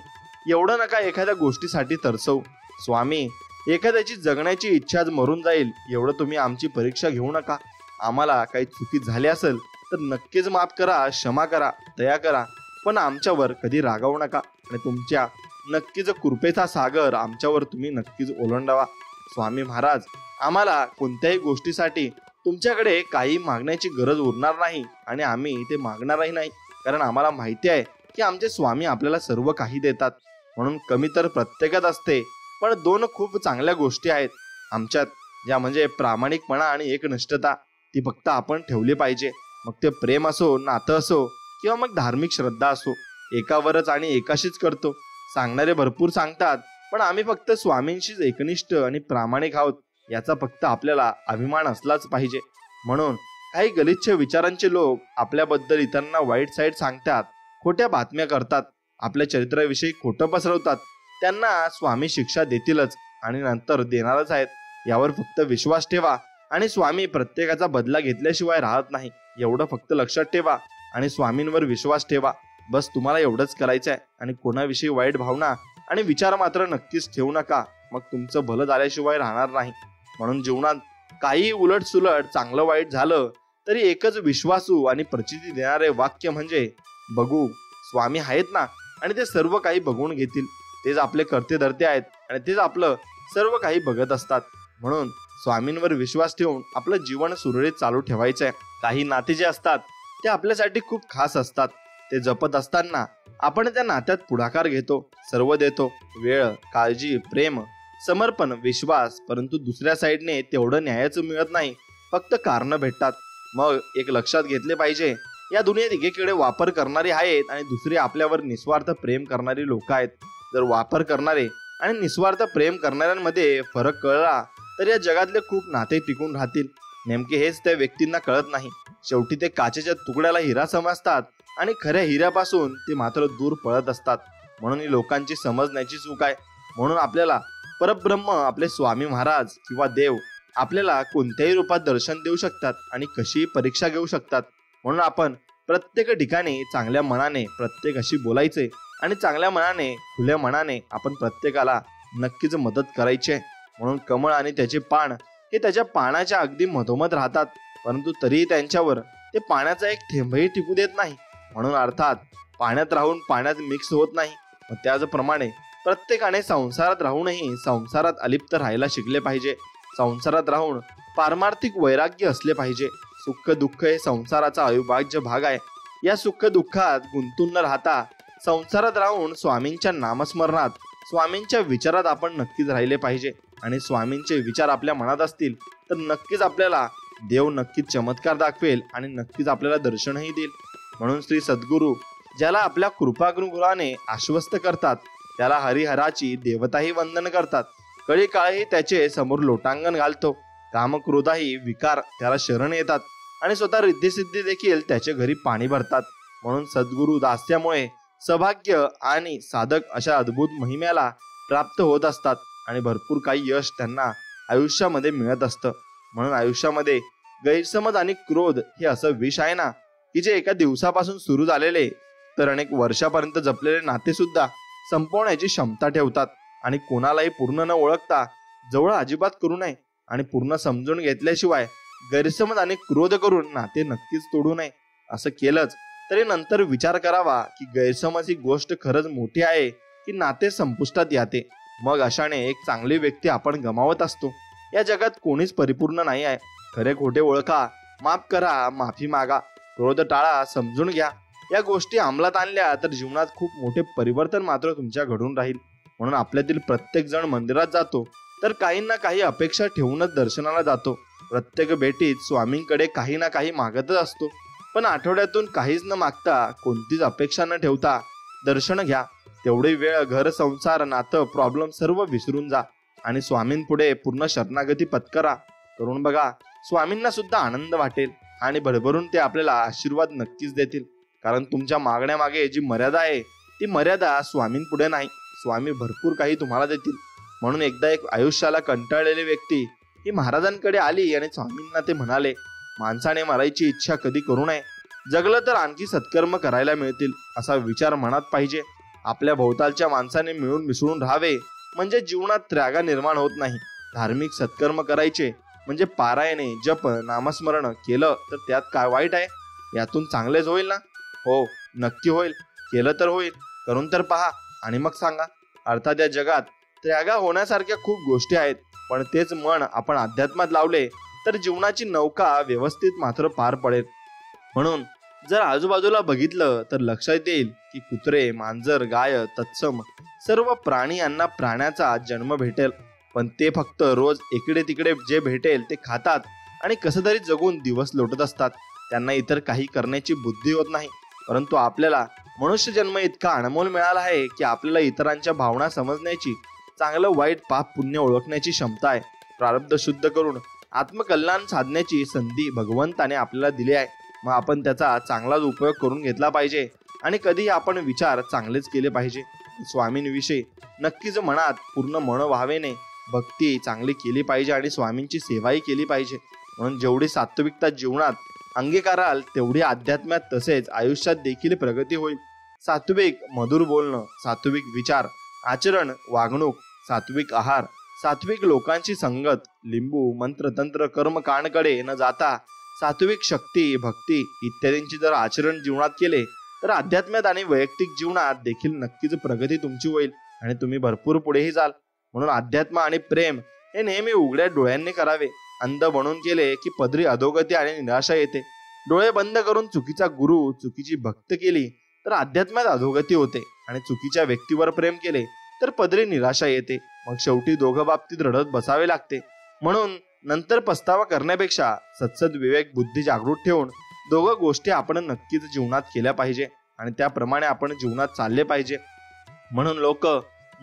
S1: एवढं नका एखाद्या गोष्टीसाठी तरसवू. स्वामी, एखाद्याची जगण्याची इच्छाच मरून जाईल एवढं तुम्ही आमची परीक्षा घेऊ नका. आम्हाला काही चुकी झाली असेल तर नक्कीच माफ करा, क्षमा करा, दया करा, पण आमच्यावर कधी रागावू नका. आणि तुमच्या नक्कीच कृपेचा सागर आमच्यावर तुम्ही नक्कीच ओलांडावा. स्वामी महाराज, आम्हाला कोणत्याही गोष्टीसाठी तुमच्याकडे काही मागण्याची गरज उरणार नाही आणि आम्ही ते मागणारही नाही, कारण आम्हाला माहिती आहे की आमचे स्वामी आपल्याला सर्व काही देतात. म्हणून कमी तर प्रत्येकात असते, पण दोन खूप चांगल्या गोष्टी आहेत आमच्यात, ज्या म्हणजे प्रामाणिकपणा आणि एकनिष्ठता. ती फक्त आपण ठेवली पाहिजे. मग ते प्रेम असो, नातं असो किंवा मग धार्मिक श्रद्धा असो. एकावरच आणि एकाशीच करतो. सांगणारे भरपूर सांगतात, पण आम्ही फक्त स्वामींशीच एकनिष्ठ आणि प्रामाणिक आहोत याचा फक्त आपल्याला अभिमान असलाच पाहिजे. म्हणून काही गलिच्छ विचारांचे लोक आपल्याबद्दल इतरांना वाईट साईड सांगतात, खोट्या बातम्या करतात, आपल्या चरित्राविषयी खोटं पसरवतात. त्यांना स्वामी शिक्षा देतीलच आणि नंतर देणारच आहेत. यावर फक्त विश्वास ठेवा आणि स्वामी प्रत्येकाचा बदला घेतल्याशिवाय राहत नाही, एवढं फक्त लक्षात ठेवा. आणि स्वामींवर विश्वास ठेवा, बस तुम्हाला एवढंच करायचं आहे. आणि कोणाविषयी वाईट भावना आणि विचार मात्र नक्कीच ठेवू नका, मग तुमचं भलं झाल्याशिवाय राहणार नाही. म्हणून जीवनात काही उलट सुलट, चांगलं वाईट झालं तरी एकच विश्वासू आणि प्रचिती देणारे वाक्य म्हणजे बघू, स्वामी आहेत ना आणि ते सर्व काही बघून घेतील. तेच आपले करते धरते आहेत आणि तेच आपलं सर्व काही बघत असतात. म्हणून स्वामींवर विश्वास ठेवून आपलं जीवन सुरळीत चालू ठेवायचं आहे. काही नाते जे असतात ते आपल्यासाठी खूप खास असतात. ते जपत असताना आपण त्या नात्यात पुढाकार घेतो, सर्व देतो, वेळ, काळजी, प्रेम, समर्पण, विश्वास. परंतु दुसऱ्या साईडने तेवढं न्यायाचं मिळत नाही, फक्त कारणं भेटतात. मग एक लक्षात घेतले पाहिजे, या दुनियेत एकीकडे वापर करणारे आहेत आणि दुसरे आपल्यावर निस्वार्थ प्रेम करणारी लोक आहेत. जर वापर करणारे आणि निस्वार्थ प्रेम करणाऱ्यांमध्ये फरक कळला तर या जगातले खूप नाते टिकून राहतील. नेमके हेच त्या व्यक्तींना कळत नाही. शेवटी ते काचेच्या तुकड्याला हिरा समजतात आणि खऱ्या हिऱ्यापासून ते मात्र दूर पळत असतात. म्हणून ही लोकांची समजण्याची चूक आहे. म्हणून आपल्याला परब्रह्म, आपले स्वामी महाराज किंवा देव आपल्याला कोणत्याही रूपात दर्शन देऊ शकतात आणि कशीही परीक्षा घेऊ शकतात. म्हणून आपण प्रत्येक ठिकाणी चांगल्या मनाने प्रत्येकाशी बोलायचे आणि चांगल्या मनाने, खुल्या मनाने आपण प्रत्येकाला नक्कीच मदत करायची. म्हणून कमळ आणि त्याचे पान हे त्याच्या पानाच्या अगदी मधोमध राहतात, परंतु तरीही त्यांच्यावर ते पाण्याचा एक थेंबही टिकू देत नाही. म्हणून अर्थात पाण्यात राहून पाण्यात मिक्स होत नाही. व त्याचप्रमाणे प्रत्येकाने संसारात राहूनही संसारात अलिप्त राहायला शिकले पाहिजे. संसारात राहून पारमार्थिक वैराग्य असले पाहिजे. सुख दुःख हे संसाराचा अविभाज्य भाग आहे. या सुख दुःखात गुंतून न राहता संसारात राहून स्वामींच्या नामस्मरणात, स्वामींच्या विचारात आपण नक्कीच राहिले पाहिजे. आणि स्वामींचे विचार आपल्या मनात असतील तर नक्कीच आपल्याला देव नक्कीच चमत्कार दाखवेल आणि नक्कीच आपल्याला दर्शनही देईल. म्हणून श्री सद्गुरू ज्याला आपल्या कृपागुणाने आश्वस्त करतात त्याला हरिहराची देवताही वंदन करतात. कळी काळही त्याचे समोर लोटांगण घालतो. कामक्रोधाही विकार त्याला शरण येतात आणि स्वतः रिद्धिसिद्धी देखील त्याच्या घरी पाणी भरतात. म्हणून सद्गुरु दास्यामुळे सौभाग्य आणि साधक अशा अद्भुत महिम्याला प्राप्त होत असतात आणि भरपूर काही यश त्यांना आयुष्यामध्ये मिळत असतं. म्हणून आयुष्यामध्ये गैरसमज आणि क्रोध हे असं विष आहे ना की जे एका दिवसापासून सुरू झालेले तर अनेक वर्षापर्यंत जपलेले नाते सुद्धा संपवण्याची क्षमता ठेवतात. आणि कोणालाही पूर्ण न ओळखता जवळ अजिबात करू नये आणि पूर्ण समजून घेतल्याशिवाय गैरसमज आणि क्रोध करून नाते नक्कीच तोडू नये. असं केलंच तरी नंतर विचार करावा की गैरसमज ही गोष्ट खरंच मोठी आहे की नाते संपुष्टात येते. मग अशाने एक चांगली व्यक्ती आपण गमावत असतो. या जगात कोणीच परिपूर्ण नाही आहे. खरे खोटे ओळखा, माफ करा, माफी मागा, क्रोध टाळा, समजून घ्या. या गोष्टी अंमलात आणल्या तर जीवनात खूप मोठे परिवर्तन मात्र तुमच्या घडून राहील. म्हणून आपल्यातील प्रत्येक जण मंदिरात जातो तर काही ना काही अपेक्षा ठेवूनच दर्शनाला जातो. प्रत्येक भेटीत स्वामींकडे काही ना काही मागतच असतो. पण आठवड्यातून काहीच न मागता, कोणतीच अपेक्षा न ठेवता दर्शन घ्या. तेवढी वेळ घर, संसार, नातं, प्रॉब्लेम सर्व विसरून जा आणि स्वामींपुढे पूर्ण शरणागती पत्करा. करून बघा, स्वामींना सुद्धा आनंद वाटेल आणि भरभरून ते आपल्याला आशीर्वाद नक्कीच देतील. कारण तुमच्या मागण्यामागे जी मर्यादा आहे ती मर्यादा स्वामींपुढे नाही. स्वामी भरपूर काही तुम्हाला देतील. म्हणून एकदा एक आयुष्याला कंटाळलेली व्यक्ती ही महाराजांकडे आली आणि स्वामींना ते म्हणाले, माणसाने मरायची इच्छा कधी करू नये. जगलं तर आणखी सत्कर्म करायला मिळतील असा विचार मनात पाहिजे. आपल्या भोवतालच्या माणसाने मिळून मिसळून राहावे म्हणजे जीवनात त्रागा निर्माण होत नाही. धार्मिक सत्कर्म करायचे म्हणजे पारायणे, जप, नामस्मरण केलं तर त्यात काय वाईट आहे? यातून चांगलेच होईल ना? हो, नक्की होईल. केलं तर होईल. करून तर पहा आणि मग सांगा. अर्थात या जगात त्रागा होण्यासारख्या खूप गोष्टी आहेत. पण तेच मन आपण अध्यात्मात लावले तर जीवनाची नौका व्यवस्थित मात्र पार पडेल. म्हणून जर आजूबाजूला बघितलं तर लक्षात येईल की कुत्रे, मांजर, गाय, तत्सम सर्व प्राणी यांना प्राण्याचा जन्म भेटेल. पण ते फक्त रोज इकडे तिकडे जे भेटेल ते खातात आणि कसं तरी जगून दिवस लोटत असतात. त्यांना इतर काही करण्याची बुद्धी होत नाही. परंतु आपल्याला मनुष्य जन्म इतका अनमोल मिळाला आहे की आपल्याला इतरांच्या भावना समजण्याची, चांगलं वाईट, पाप पुण्य ओळखण्याची क्षमता आहे. प्रारब्ध शुद्ध करून आत्मकल्याण साधण्याची संधी भगवंताने आपल्याला दिली आहे. मग आपण त्याचा चांगलाच उपयोग करून घेतला पाहिजे आणि कधीही आपण विचार चांगलेच केले पाहिजे. स्वामींविषयी नक्कीच मनात पूर्ण मनोभावेने भक्ती चांगली केली पाहिजे आणि स्वामींची सेवाही केली पाहिजे. म्हणून जेवढी सात्विकता जीवनात अंगीकाराल तेवढी अध्यात्मात तसेच आयुष्यात देखील प्रगती होईल. सात्विक मधुर बोलणं, सात्विक विचार, आचरण, वागणूक, सात्विक आहार, सात्विक लोकांची संगत, लिंबू, मंत्र, तंत्र, कर्म कांडकडे न जाता सात्विक शक्ती, भक्ती इत्यादींची जर आचरण जीवनात केले तर अध्यात्मात आणि वैयक्तिक जीवनात देखील नक्कीच प्रगती तुमची होईल आणि तुम्ही भरपूर पुढेही जाल. म्हणून अध्यात्म आणि प्रेम हे नेहमी उघड्या डोळ्यांनी करावे. अंध बनून केले की पदरी अधोगती आणि निराशा येते. डोळे बंद करून चुकीचा गुरु, चुकीची भक्त केली तर अध्यात्मात अधोगती होते आणि चुकीच्या व्यक्तीवर प्रेम केले तर पदरी निराशा येते. मग शेवटी दोघं बाबतीत रडत बसावे लागते. म्हणून नंतर पस्तावा करण्यापेक्षा सत्सद विवेक बुद्धी जागृत ठेवून दोघं गोष्टी आपण नक्कीच जीवनात केल्या पाहिजे आणि त्याप्रमाणे आपण जीवनात चालले पाहिजे. म्हणून लोक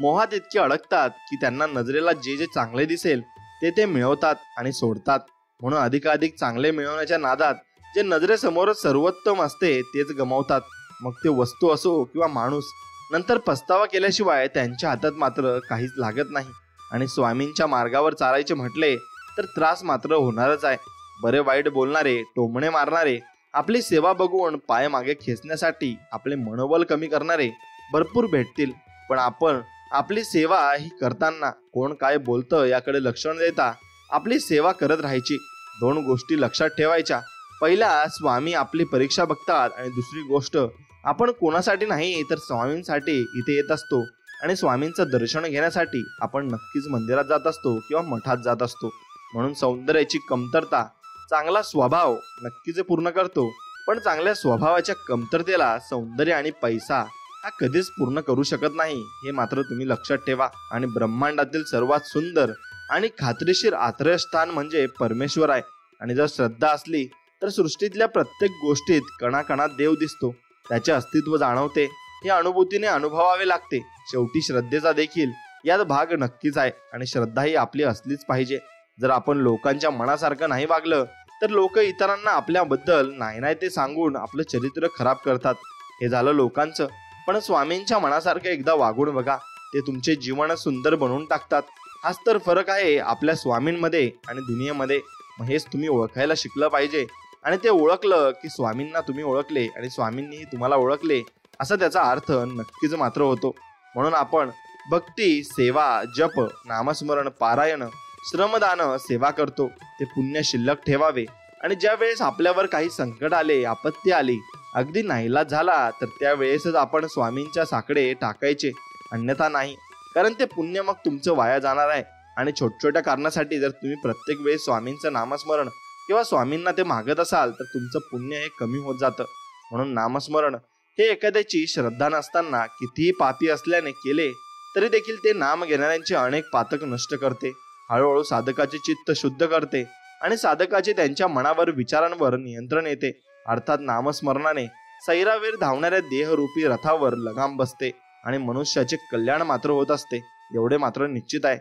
S1: मोहात इतके अडकतात की त्यांना नजरेला जे जे चांगले दिसेल ते मिळवतात आणि सोडतात. म्हणून अधिकाधिक चांगले मिळवण्याच्या नादात जे नजरेसमोरच सर्वोत्तम असते तेच गमावतात. मग ते वस्तू असो किंवा माणूस. नंतर पस्तावा केल्याशिवाय त्यांच्या हातात मात्र काहीच लागत नाही. आणि स्वामींच्या मार्गावर चालायचे म्हटले तर त्रास मात्र होणारच आहे. बरे वाईट बोलणारे, टोमणे मारणारे, आपली सेवा बघून पाय मागे खेचण्यासाठी आपले मनोबल कमी करणारे भरपूर भेटतील. पण आपण आपली सेवा ही करताना कोण काय बोलतं याकडे लक्ष न देता आपली सेवा करत राहायची. दोन गोष्टी लक्षात ठेवायच्या. पहिला, स्वामी आपली परीक्षा बघतात आणि दुसरी गोष्ट, आपण कोणासाठी नाही तर स्वामींसाठी इथे येत असतो आणि स्वामींचं दर्शन घेण्यासाठी आपण नक्कीच मंदिरात जात असतो किंवा मठात जात असतो. म्हणून सौंदर्याची कमतरता चांगला स्वभाव नक्कीच पूर्ण करतो. पण चांगल्या स्वभावाच्या कमतरतेला सौंदर्य आणि पैसा हा कधीच पूर्ण करू शकत नाही, हे मात्र तुम्ही लक्षात ठेवा. आणि ब्रह्मांडातील सर्वात सुंदर आणि खात्रीशीर आश्रयस्थान म्हणजे परमेश्वर आहे. आणि जर श्रद्धा असली तर सृष्टीतल्या प्रत्येक गोष्टीत कणाकणात देव दिसतो. त्याचे अस्तित्व जाणवते, हे अनुभूतीने अनुभवावे लागते। शेवटी श्रद्धेचा देखील यात भाग नक्कीच आहे आणि श्रद्धा ही आपली असलीच पाहिजे। जर आपण लोकांच्या मनासारखं नाही वागलं तर लोक इतरांना आपल्याबद्दल नाही ते सांगून आपलं चरित्र खराब करतात। हे झालं लोकांचं, पण स्वामींच्या मनासारखं एकदा वागून बघा, ते तुमचे जीवन सुंदर बनवून टाकतात। हाच तर फरक आहे आपल्या स्वामींमध्ये आणि दुनियेमध्ये। हेच तुम्ही ओळखायला शिकलं पाहिजे आणि ते ओळखलं की स्वामींना तुम्ही ओळखले आणि स्वामींनीही तुम्हाला ओळखले असा त्याचा अर्थ नक्कीच मात्र होतो। म्हणून आपण भक्ती, सेवा, जप, नामस्मरण, पारायण, श्रमदान, सेवा करतो ते पुण्य शिल्लक ठेवावे आणि ज्या वेळेस आपल्यावर काही संकट आले, आपत्ती आली, अगदी नाईलाज झाला तर त्यावेळेसच आपण स्वामींच्या साकडे टाकायचे, अन्यथा नाही। कारण ते पुण्य मग तुमचं वाया जाणार आहे आणि छोट्या कारणासाठी जर तुम्ही प्रत्येक वेळेस स्वामींचं नामस्मरण किंवा स्वामींना ते मागत असाल तर तुमचं पुण्य हे कमी होत जातं। म्हणून नामस्मरण हे एखाद्याची श्रद्धा नसताना कितीही पापी असल्याने केले तरी देखील ते नाम घेणाऱ्यांचे अनेक पातक नष्ट करते, हळूहळू साधकाचे चित्त शुद्ध करते आणि साधकाचे त्यांच्या मनावर, विचारांवर नियंत्रण येते। अर्थात नामस्मरणाने सैरावेर धावणाऱ्या देहरूपी रथावर लगाम बसते आणि मनुष्याचे कल्याण मात्र होत असते, एवढे मात्र निश्चित आहे।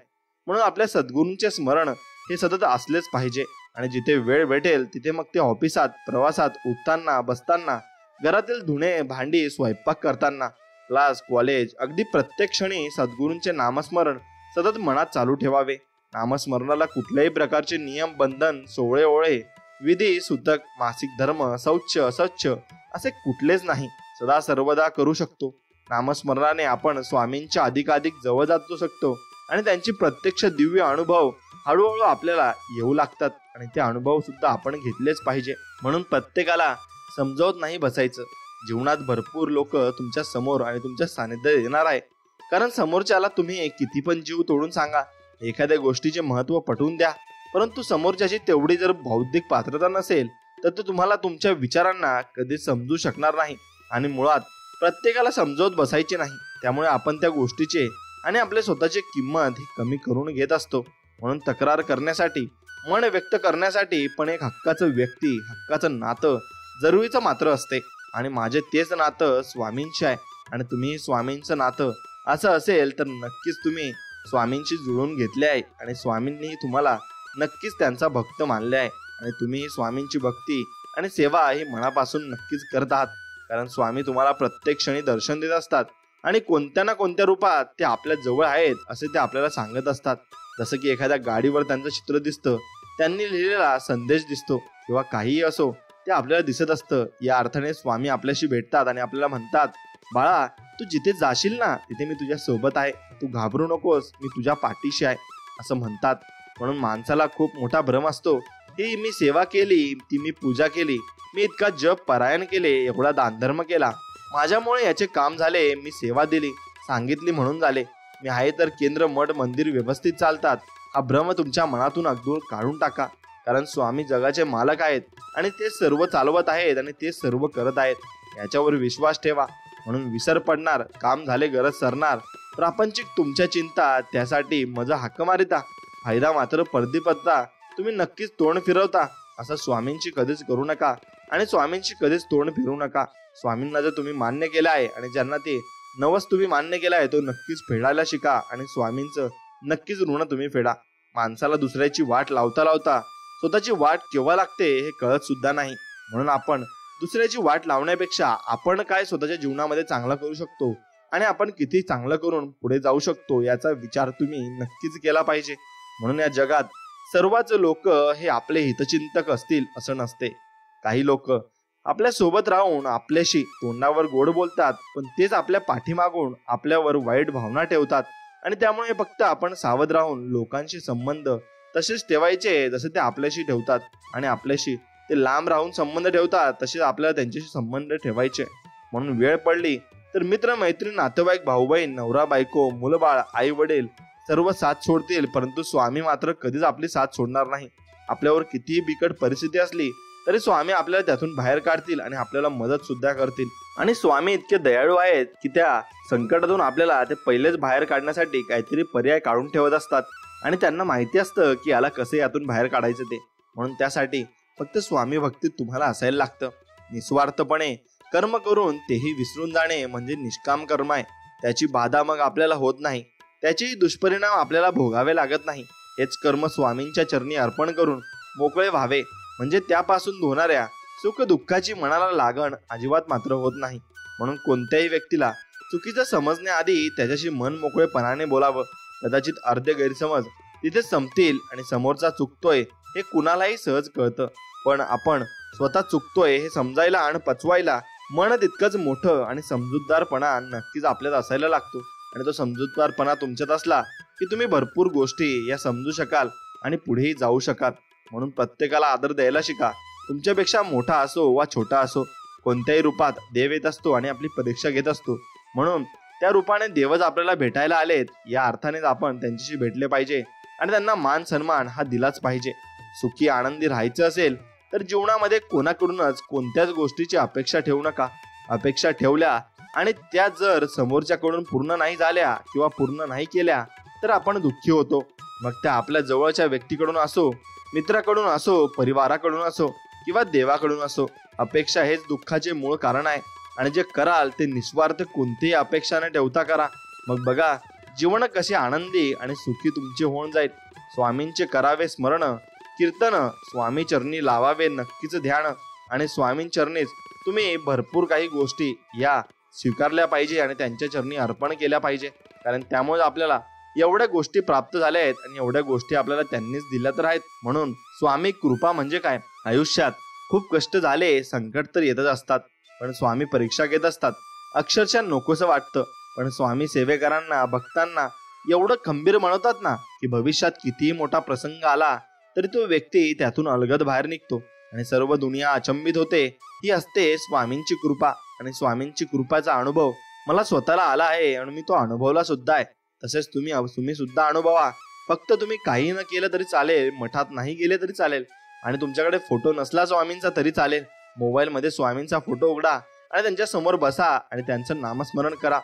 S1: म्हणून आपल्या सद्गुरूंचे स्मरण हे सतत असलेच पाहिजे आणि जिथे वेळ भेटेल तिथे, मग ते ऑफिसात, प्रवासात, उठताना, बसताना, घरातील धुणे भांडी, स्वयंपाक करताना, क्लास, कॉलेज, अगदी प्रत्येक क्षणी सद्गुरूंचे नामस्मरण सतत मनात चालू ठेवावे। नामस्मरणाला कुठल्याही प्रकारचे नियम, बंधन, सोहळे ओळे, विधी, सूतक, मासिक धर्म, शौच, असौच असे कुठलेच नाही, सदा सर्वदा करू शकतो। नामस्मरणाने आपण स्वामींच्या अधिकाधिक जवळ जाऊ शकतो आणि त्यांची प्रत्यक्ष दिव्य अनुभव हळूहळू आपल्याला येऊ लागतात आणि ते अनुभव सुद्धा आपण घेतलेच पाहिजे। म्हणून प्रत्येकाला समजावत नाही बसायचं। जीवनात भरपूर लोक तुमच्या समोर आणि तुमच्या सानिध्यात येणार आहे, कारण समोरच्याला तुम्ही किती पण जीव तोडून सांगा, एखाद्या गोष्टीचे महत्त्व पटवून द्या, परंतु समोरच्याची तेवढी जर बौद्धिक पात्रता नसेल तर तो तुम्हाला तुमच्या विचारांना कधीच समजू शकणार नाही आणि मुळात प्रत्येकाला समजावत बसायचे नाही। त्यामुळे आपण त्या गोष्टीचे आणि आपल्या स्वतःची किंमत ही कमी करून घेत असतो। म्हणून तक्रार करण्यासाठी, मन व्यक्त करण्यासाठी पण एक हक्काचं व्यक्ती, हक्काचं नातं जरुरीचं मात्र असते आणि माझे तेच नातं स्वामींचे आहे आणि तुम्ही स्वामींचं नातं असं असेल तर नक्कीच तुम्ही स्वामींशी जुळून घेतले आहे आणि स्वामींनी तुम्हाला नक्कीच त्यांचा भक्त मानले आहे आणि तुम्ही स्वामींची भक्ती आणि सेवा ही मनापासून नक्कीच करत आहात, कारण स्वामी तुम्हाला प्रत्येक क्षणी दर्शन देत असतात आणि कोणत्या ना कोणत्या रूपात ते आपल्या जवळ आहेत असे ते आपल्याला सांगत असतात। जसं की एखाद्या गाडीवर त्यांचं चित्र दिसतं, त्यांनी लिहिलेला संदेश दिसतो किंवा काहीही असो ते आपल्याला दिसत असतं। या अर्थाने स्वामी आपल्याशी भेटतात आणि आपल्याला म्हणतात, बाळा तू जिथे जाशील ना तिथे मी तुझ्या सोबत आहे, तू घाबरू नकोस, मी तुझ्या पाठीशी आहे असं म्हणतात। म्हणून माणसाला खूप मोठा भ्रम असतो की मी सेवा केली, ती मी पूजा केली, मी इतका जप पारायण केले, एवढा दानधर्म केला, माझ्यामुळे याचे काम झाले, मी सेवा दिली, सांगितली म्हणून झाले, मी आहे तर केंद्र, मठ, मंदिर व्यवस्थित चालतात। हा भ्रम तुमच्या मनातून अगदी काढून टाका, कारण स्वामी जगाचे मालक आहेत आणि ते सर्व चालवत आहेत आणि ते सर्व करत आहेत, याच्यावर विश्वास ठेवा। म्हणून विसर पडणार, काम झाले, गरज सरणार, प्रापंचिक तुमच्या चिंता, त्यासाठी मजा हाक मारिता, फायदा मात्र परदीपत्ता, तुम्ही नक्कीच तोंड फिरवता, असं स्वामींची कधीच करू नका आणि स्वामींची कधीच तोंड फिरवू नका। स्वामींना जर तुम्ही मान्य केलं आहे आणि ज्यांना ते नवस तुम्ही मान्य केला आहे तो नक्कीच फेडायला शिका आणि स्वामींचं नक्कीच ऋण तुम्ही फेडा। माणसाला दुसऱ्याची वाट लावता लावता स्वतःची वाट केव्हा लागते हे कळत सुद्धा नाही। म्हणून आपण दुसऱ्याची वाट लावण्यापेक्षा आपण काय स्वतःच्या जीवनामध्ये चांगलं करू शकतो आणि आपण किती चांगलं करून पुढे जाऊ शकतो याचा विचार तुम्ही नक्कीच केला पाहिजे। म्हणून या जगात सर्वच लोक हे आपले हितचिंतक असतील असं नसते। काही लोक आपल्या सोबत राहून आपल्याशी तोंडावर गोड बोलतात, पण तेच आपल्या पाठीमागून आपल्यावर वाईट भावना ठेवतात आणि त्यामुळे फक्त आपण सावध राहून लोकांशी संबंध तसेच ठेवायचे जसे ते आपल्याशी ठेवतात आणि आपल्याशी ते लांब राहून संबंध ठेवतात तसेच आपल्याला त्यांच्याशी संबंध ठेवायचे। म्हणून वेळ पडली तर मित्र, मैत्रीण, नातेवाईक, भाऊ बहीण, नवरा बायको, मुलबाळ, आई वडील सर्व साथ सोडतील, परंतु स्वामी मात्र कधीच आपली साथ सोडणार नाही। आपल्यावर कितीही बिकट परिस्थिती असली तरी स्वामी आपल्याला त्यातून बाहेर काढतील आणि आपल्याला मदत सुद्धा करतील आणि स्वामी इतके दयाळू आहेत की त्या संकटातून आपल्याला ते पहिलेच बाहेर काढण्यासाठी काहीतरी पर्याय काढून ठेवत असतात आणि त्यांना माहिती असतं की याला कसे यातून बाहेर काढायचं ते। म्हणून त्यासाठी फक्त स्वामी भक्तीत तुम्हाला असायला लागतं, निस्वार्थपणे कर्म करून तेही विसरून जाणे म्हणजे निष्काम कर्म आहे. त्याची बाधा मग आपल्याला होत नाही, त्याचे दुष्परिणाम आपल्याला भोगावे लागत नाही. हेच कर्म स्वामींच्या चरणी अर्पण करून मोकळे व्हावे, म्हणजे त्यापासून होणाऱ्या सुख दुःखाची मनाला लागण अजिबात मात्र होत नाही. म्हणून कोणत्याही व्यक्तीला चुकीचं समजण्याआधी त्याच्याशी मन मोकळेपणाने बोलावं. कदाचित अर्धे गैरसमज तिथे संपतील आणि समोरचा चुकतोय हे कुणालाही सहज कळतं. पण आपण स्वतः चुकतोय हे समजायला आणि पचवायला मन तितकंच मोठं आणि समजूतदारपणा नक्कीच आपल्यात असायला लागतो. आणि तो समजूतदारपणा तुमच्यात असला की तुम्ही भरपूर गोष्टी या समजू शकाल आणि पुढेही जाऊ शकाल. म्हणून प्रत्येकाला आदर द्यायला शिका. तुमच्यापेक्षा मोठा असो वा छोटा असो, कोणत्याही रूपात देव येत असतो आणि आपली परीक्षा घेत असतो. म्हणून त्या रूपाने देवच आपल्याला भेटायला आलेत या अर्थानेच आपण त्यांच्याशी भेटले पाहिजे आणि त्यांना मान सन्मान हा दिलाच पाहिजे. सुखी आनंदी राहायचं असेल तर जीवनामध्ये कोणाकडूनच कोणत्याच गोष्टीची अपेक्षा ठेवू नका. अपेक्षा ठेवल्या आणि त्या जर समोरच्याकडून पूर्ण नाही झाल्या किंवा पूर्ण नाही केल्या तर आपण दुःखी होतो. मग त्या आपल्या जवळच्या व्यक्तीकडून असो, मित्राकडून असो, परिवाराकडून असो किंवा देवाकडून असो. अपेक्षा हेच दुःखाचे मूळ कारण आहे. आणि जे कराल ते निस्वार्थ कोणतीही अपेक्षा न ठेवता करा. मग बघा जीवन कसे आनंदी आणि सुखी तुमचे होऊन जाईल. स्वामींचे करावे स्मरण, कीर्तन, स्वामी चरणी लावावे नक्कीच ध्यान आणि स्वामींचरणीच तुम्ही भरपूर काही गोष्टी या स्वीकारल्या पाहिजे आणि त्यांच्या चरणी अर्पण केल्या पाहिजे. कारण त्यामुळे आपल्याला एवढ्या गोष्टी प्राप्त झाल्या आहेत आणि एवढ्या गोष्टी आपल्याला त्यांनीच दिल्या तर आहेत. म्हणून स्वामी कृपा म्हणजे काय? आयुष्यात खूप कष्ट झाले, संकट तर येतच असतात, पण स्वामी परीक्षा घेत असतात. अक्षरशः नकोसं वाटतं, पण स्वामी सेवेकरांना, भक्तांना एवढं खंबीर म्हणतात ना की भविष्यात कितीही मोठा प्रसंग आला तरी तो व्यक्ती त्यातून अलगद बाहेर निघतो आणि सर्व दुनिया अचंबित होते. ही असते स्वामींची कृपा. आणि स्वामींची कृपाचा अनुभव मला स्वतःला आला आहे आणि मी तो अनुभवला सुद्धा आहे. तसेच तुम्ही सुद्धा अनुभवा. फक्त तुम्ही काही न केलं तरी चालेल, मठात नाही गेले तरी चालेल आणि तुमच्याकडे फोटो नसला स्वामींचा तरी चालेल. मोबाईल मध्ये स्वामींचा फोटो उघडा आणि त्यांच्या समोर बसा आणि त्यांचं नामस्मरण करा.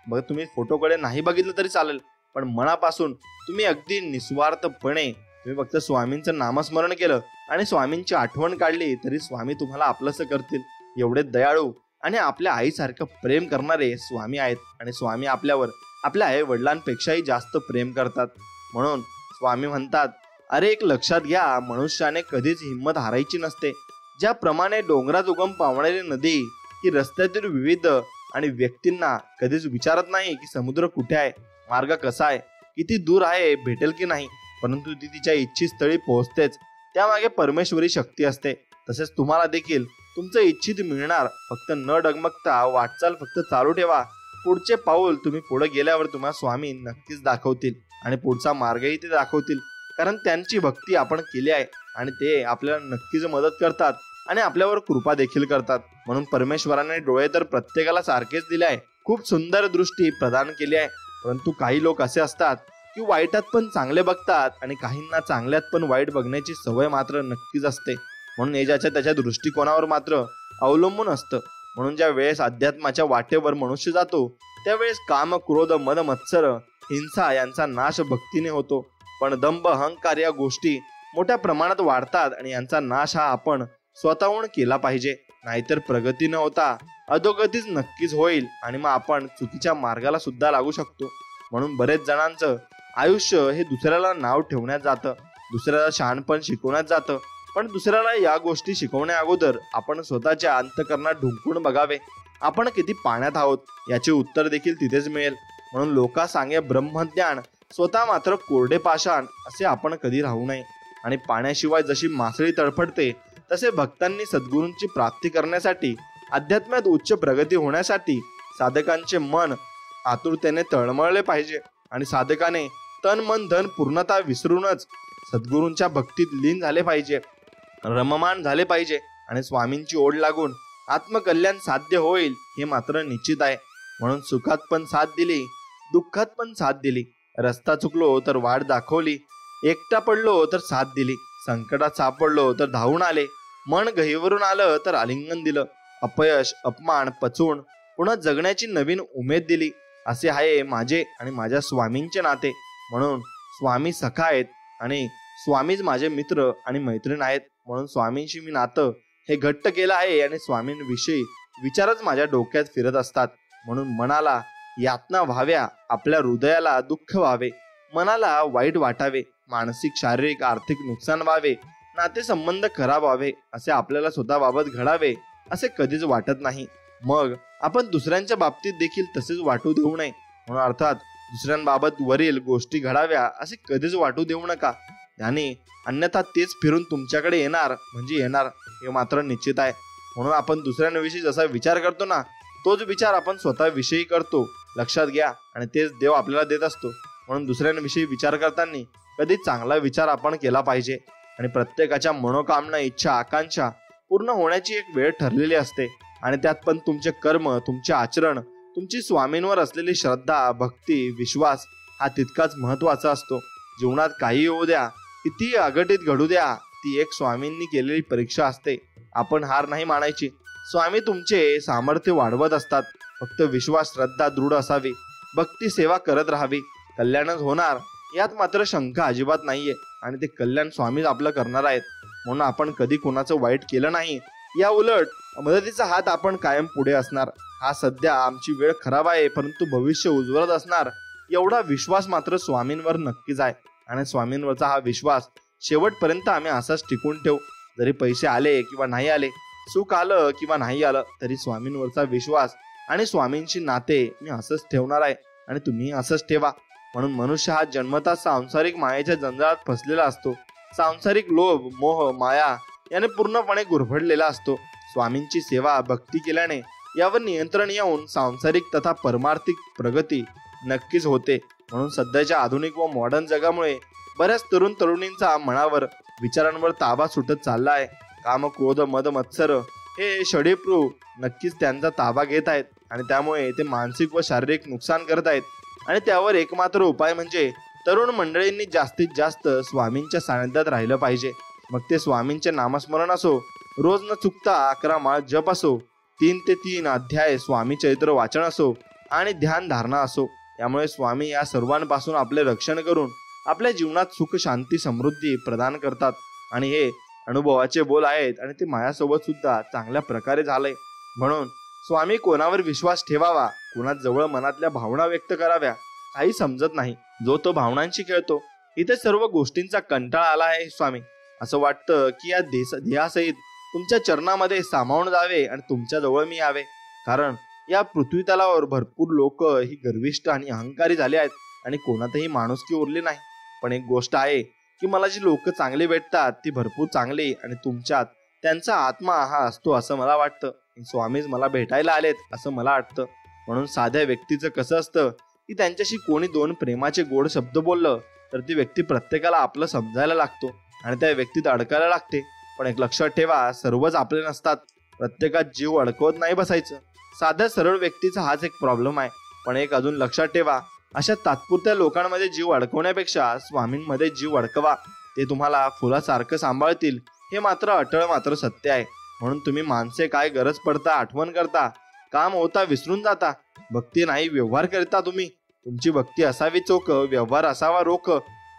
S1: मग तुम्ही फोटोकडे नाही बघितलं तरी चालेल, पण मनापासून तुम्ही अगदी निस्वार्थपणे तुम्ही फक्त स्वामींचं नामस्मरण केलं आणि स्वामींची आठवण काढली तरी स्वामी तुम्हाला आपलंसं करतील. एवढे दयाळू आणि आपल्या आईसारखं प्रेम करणारे स्वामी आहेत. आणि स्वामी आपल्यावर आपल्या आई वडिलांपेक्षाही जास्त प्रेम करतात. म्हणून स्वामी म्हणतात, अरे एक लक्षात घ्या, मनुष्याने कधीच हिंमत हारायची नसते. ज्याप्रमाणे डोंगरात उगम पावणारी नदी ही रस्त्यातील विविध आणि व्यक्तींना कधीच विचारत नाही की समुद्र कुठे आहे, मार्ग कसा आहे, किती दूर आहे, भेटेल की नाही, परंतु ती तिच्या इच्छित स्थळी पोहोचतेच. त्यामागे परमेश्वरी शक्ती असते. तसेच तुम्हाला देखील तुमचं इच्छित मिळणार. फक्त न डगमगता वाटचाल फक्त चालू ठेवा. पुढचे पाऊल तुम्ही पुढे गेल्यावर तुम्हाला स्वामी नक्कीच दाखवतील आणि पुढचा मार्गही ते दाखवतील. कारण त्यांची भक्ती आपण केली आहे आणि ते आपल्याला नक्कीच मदत करतात आणि आपल्यावर कृपा देखील करतात. म्हणून परमेश्वराने डोळे तर प्रत्येकाला सारखेच दिले आहे, खूप सुंदर दृष्टी प्रदान केली आहे. परंतु काही लोक असे असतात की वाईटात पण चांगले बघतात आणि काहींना चांगल्यात पण वाईट बघण्याची सवय मात्र नक्कीच असते. म्हणून हे ज्याच्या त्याच्या दृष्टिकोनावर मात्र अवलंबून असतं. म्हणून ज्या वेळेस अध्यात्माच्या वाटेवर मनुष्य जातो त्यावेळेस काम, क्रोध, मद, मत्सर, हिंसा यांचा नाश भक्तीने होतो. पण दंभ, अहंकार या गोष्टी मोठ्या प्रमाणात वाढतात आणि यांचा नाश हा आपण स्वतःहून केला पाहिजे. नाहीतर प्रगती न होता अधोगतीच नक्कीच होईल आणि मग आपण चुकीच्या मार्गाला सुद्धा लागू शकतो. म्हणून बरेच जणांचं आयुष्य हे दुसऱ्याला नाव ठेवण्यात जातं, दुसऱ्याला शहाणपण शिकवण्यात जातं. पण दुसऱ्याला या गोष्टी शिकवण्या अगोदर आपण स्वतःच्या अंतःकरणात ढुंकून बघावे. आपण किती पाण्यात आहोत याचे उत्तर देखील तिथेच मिळेल. म्हणून लोका सांगे ब्रह्मज्ञान, स्वतः मात्र कोरडे पाषाण असे आपण कधी राहू नये. आणि पाण्याशिवाय जशी मासळी तडफडते तसे भक्तांनी सद्गुरूंची प्राप्ती करण्यासाठी, अध्यात्मात उच्च प्रगती होण्यासाठी साधकांचे मन आतुरतेने तळमळले पाहिजे. आणि साधकाने तन मन धन पूर्णता विसरूनच सद्गुरूंच्या भक्तीत लीन झाले पाहिजे, रममान झाले पाहिजे. आणि स्वामींची ओढ लागून आत्मकल्याण साध्य होईल हे मात्र निश्चित आहे. म्हणून सुखात पण साथ दिली, दुःखात पण साथ दिली. रस्ता चुकलो तर वाट दाखवली, एकटा पडलो तर साथ दिली, संकटात सापडलो तर धावून आले, मन गहिवरून आलं तर आलिंगन दिलं, अपयश अपमान पचवून पुन्हा जगण्याची नवीन उमेद दिली. असे आहे माझे आणि माझ्या स्वामींचे नाते. म्हणून स्वामी सखा आहेत आणि स्वामीच माझे मित्र आणि मैत्रीण आहेत. म्हणून स्वामींशी मी नातं हे घट्ट केलं आहे आणि स्वामींविषयी विचारच माझ्या डोक्यात फिरत असतात. म्हणून मनाला यातना व्हाव्या, आपल्या हृदयाला दुःख व्हावे, मनाला वाईट वाटावे, मानसिक शारीरिक आर्थिक नुकसान व्हावे, नातेसंबंध खराब व्हावे, असे आपल्याला स्वतःबाबत घडावे असे कधीच वाटत नाही. मग आपण दुसऱ्यांच्या बाबतीत देखील तसेच वाटू देऊ नये. म्हणून अर्थात दुसऱ्यांबाबत वरील गोष्टी घडाव्या असे कधीच वाटू देऊ नका. आणि अन्यथा तेच फिरून तुमच्याकडे येणार म्हणजे येणार हे मात्र निश्चित आहे. म्हणून आपण दुसऱ्यांविषयी जसा विचार करतो ना, तोच विचार आपण स्वतःविषयी करतो, लक्षात घ्या. आणि तेच देव आपल्याला देत असतो. म्हणून दुसऱ्यांविषयी विचार करताना कधी चांगला विचार आपण केला पाहिजे. आणि प्रत्येकाच्या मनोकामना, इच्छा, आकांक्षा पूर्ण होण्याची एक वेळ ठरलेली असते. आणि त्यात पण तुमचे कर्म, तुमचे आचरण, तुमची स्वामींवर असलेली श्रद्धा, भक्ती, विश्वास हा तितकाच महत्वाचा असतो. जीवनात काही होऊ द्या, किती अघटित घडू द्या, ती एक स्वामींनी केलेली परीक्षा असते. आपण हार नाही मानायची. स्वामी तुमचे सामर्थ्य वाढवत असतात. फक्त विश्वास, श्रद्धा दृढ असावी, भक्ती, सेवा करत राहावी, कल्याणच होणार यात मात्र शंका अजिबात नाहीये. आणि ते कल्याण स्वामीच आपलं करणार आहेत. म्हणून आपण कधी कोणाचं वाईट केलं नाही. या उलट मदतीचा हात आपण कायम पुढे असणार. हा सध्या आमची वेळ खराब आहे, परंतु भविष्य उज्ज्वलत असणार एवढा विश्वास मात्र स्वामींवर नक्कीच आहे. आणि स्वामींवरचा हा विश्वास शेवटपर्यंत आम्ही असाच टिकून ठेवू. जरी पैसे आले किंवा नाही आले, सुख आलं किंवा नाही आलं, तरी स्वामींवरचा विश्वास आणि स्वामींची नाते मी असंच ठेवणार आहे. आणि तुम्ही असंच ठेवा. म्हणून मनुष्य हा जन्मतः सांसारिक मायेच्या जंजाळात फसलेला असतो. सांसारिक लोभ, मोह, माया याने पूर्णपणे गुरफडलेला असतो. स्वामींची सेवा, भक्ती केल्याने यावर नियंत्रण येऊन सांसारिक तथा परमार्थिक प्रगती नक्कीच होते. म्हणून सध्याच्या आधुनिक व मॉडर्न जगामुळे बऱ्याच तरुण तरुणींचा मनावर, विचारांवर ताबा सुटत चालला आहे. काम, क्रोध, मद, मत्सर हे षडयंत्र नक्कीच त्यांचा ताबा घेत आहेत. आणि त्यामुळे ते मानसिक व शारीरिक नुकसान करत आहेत. आणि त्यावर एकमात्र उपाय म्हणजे तरुण मंडळींनी जास्तीत जास्त स्वामींच्या सानिध्यात राहिलं पाहिजे. मग ते स्वामींचे नामस्मरण असो, रोज न चुकता 11 माळ जप असो, 3 ते 3 अध्याय स्वामी चरित्र वाचन असो आणि ध्यान धारणा असो. यामुळे स्वामी या सर्वांपासून आपले रक्षण करून आपल्या जीवनात सुख, शांती, समृद्धी प्रदान करतात. आणि हे अनुभवाचे बोल आहेत. आणि ते माझ्यासोबत सुद्धा चांगल्या प्रकारे झालंय. म्हणून स्वामी कोणावर विश्वास ठेवावा, कोणाजवळ मनातल्या भावना व्यक्त कराव्या काही समजत नाही. जो तो भावनांशी खेळतो. इथे सर्व गोष्टींचा कंटाळा आला आहे स्वामी. असं वाटतं की या ध्येयासहित तुमच्या चरणामध्ये सामावून जावे आणि तुमच्या जवळ मी यावे. कारण या पृथ्वी तलावर भरपूर लोक ही गर्विष्ठ आणि अहंकारी झाले आहेत. आणि कोणातही माणुसकी उरली नाही. पण एक गोष्ट आहे की मला जी लोक चांगली भेटतात ती भरपूर चांगली, आणि तुमच्यात त्यांचा आत्मा हा असतो असं मला वाटतं. स्वामीच मला भेटायला आलेत असं मला वाटतं. म्हणून साध्या व्यक्तीचं कसं असतं की त्यांच्याशी कोणी 2 प्रेमाचे गोड शब्द बोललं तर ती व्यक्ती प्रत्येकाला आपलं समजायला लागतो आणि त्या व्यक्तीत अडकायला लागते. पण एक लक्षात ठेवा, सर्वच आपले नसतात. प्रत्येकात जीव अडकवत नाही बसायचं. साध्या सरळ व्यक्तीचा हाच एक प्रॉब्लेम आहे. पण एक अजून लक्षात ठेवा, अशा तात्पुरत्या लोकांमध्ये जीव अडकवण्यापेक्षा स्वामींमध्ये जीव अडकवा. ते तुम्हाला फुलासारखं सांभाळतील हे मात्र अटळ मात्र सत्य आहे. म्हणून तुम्ही माणसे काय गरज पडता आठवण करता, काम होता विसरून जाता. भक्ती नाही व्यवहार करता तुम्ही. तुमची भक्ती असावी चोख, व्यवहार असावा रोख.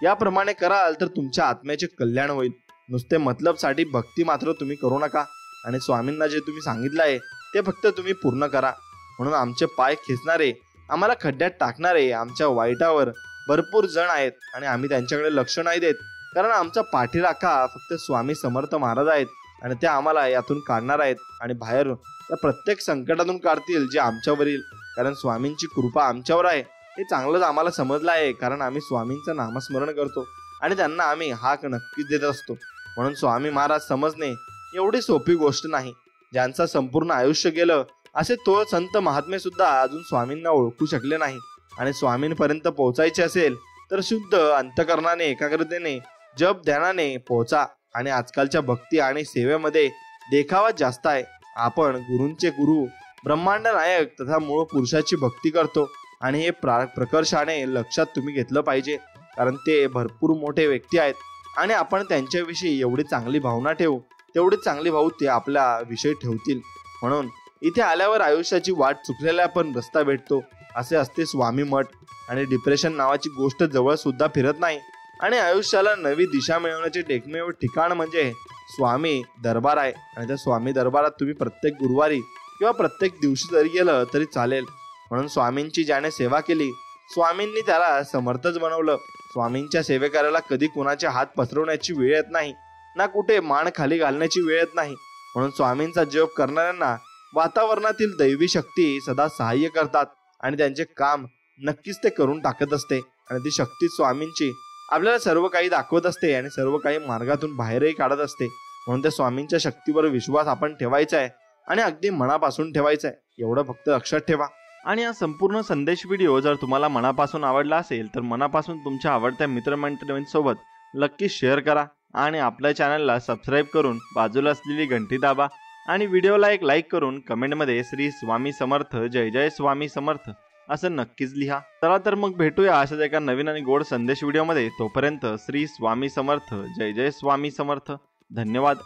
S1: याप्रमाणे कराल तर तुमच्या आत्म्याचे कल्याण होईल. नुसते मतलबसाठी भक्ती मात्र तुम्ही करू नका. आणि स्वामींना जे तुम्ही सांगितलं आहे ते फक्त तुम्ही पूर्ण करा. म्हणून आमचे पाय खेचणारे, आम्हाला खड्ड्यात टाकणारे, आमच्या वाईटावर भरपूर जण आहेत. आणि आम्ही त्यांच्याकडे लक्ष नाही देत. कारण आमचा पाठीराखा फक्त स्वामी समर्थ महाराज आहेत. आणि ते आम्हाला यातून काढणार आहेत. आणि बाहेर त्या प्रत्येक संकटातून काढतील जे आमच्यावरील. कारण स्वामींची कृपा आमच्यावर आहे हे चांगलंच आम्हाला समजलं आहे. कारण आम्ही स्वामींचं नामस्मरण करतो आणि त्यांना आम्ही हाक नक्कीच देत असतो. म्हणून स्वामी महाराज समजणे एवढी सोपी गोष्ट नाही. ज्यांचं संपूर्ण आयुष्य गेलं असे तो संत महात्मे सुद्धा अजून स्वामींना ओळखू शकले नाही. आणि स्वामींपर्यंत पोहोचायचे असेल तर शुद्ध अंतकरणाने, एकाग्रतेने, जप ध्यानाने पोहोचा. आणि आजकालच्या भक्ती आणि सेवेमध्ये देखावा जास्त आहे. आपण गुरूंचे गुरु, ब्रह्मांड नायक तथा मूळ पुरुषाची भक्ती करतो. आणि हे प्रकर्षाने लक्षात तुम्ही घेतलं पाहिजे. कारण ते भरपूर मोठे व्यक्ती आहेत. आणि आपण त्यांच्याविषयी एवढी चांगली भावना ठेवू तेवढी चांगली भाऊ ते आपल्या विषयी ठेवतील. म्हणून इथे आल्यावर आयुष्याची वाट चुकलेला पण रस्ता भेटतो असे असते स्वामी मठ. आणि डिप्रेशन नावाची गोष्ट जवळ सुद्धा फिरत नाही. आणि आयुष्याला नवी दिशा मिळवण्याचे एकमेव ठिकाण म्हणजे स्वामी दरबार आहे. आणि त्या स्वामी दरबारात तुम्ही प्रत्येक गुरुवारी किंवा प्रत्येक दिवशी जरी गेलं तरी चालेल. म्हणून स्वामींची ज्याने सेवा केली, स्वामींनी त्याला समर्थच बनवलं. स्वामींच्या सेवे करायला कधी कोणाचे हात पसरवण्याची वेळ येत नाही, ना कुठे मान खाली घालण्याची वेळ येत नाही. म्हणून स्वामींचा जप करणाऱ्यांना वातावरणातील दैवी शक्ती सदा सहाय्य करतात आणि त्यांचे काम नक्कीच ते करून टाकत असते. आणि ती शक्ती स्वामींची आपल्याला सर्व काही दाखवत असते आणि सर्व काही मार्गातून बाहेरही काढत असते. म्हणून त्या स्वामींच्या शक्तीवर विश्वास आपण ठेवायचा आहे आणि अगदी मनापासून ठेवायचा आहे, एवढं फक्त लक्षात ठेवा. आणि हा संपूर्ण संदेश व्हिडिओ जर तुम्हाला मनापासून आवडला असेल तर मनापासून तुमच्या आवडत्या मित्रमंडळींसोबत नक्की शेअर करा आणि आपल्या चॅनलला सबस्क्राईब करून बाजूला असलेली घंटी दाबा आणि व्हिडिओला एक लाईक करून कमेंटमध्ये श्री स्वामी समर्थ, जय जय स्वामी समर्थ असं नक्कीच लिहा. चला तर मग भेटूया अशाच एका नवीन आणि गोड संदेश व्हिडिओमध्ये. तोपर्यंत श्री स्वामी समर्थ, जय जय स्वामी समर्थ. धन्यवाद.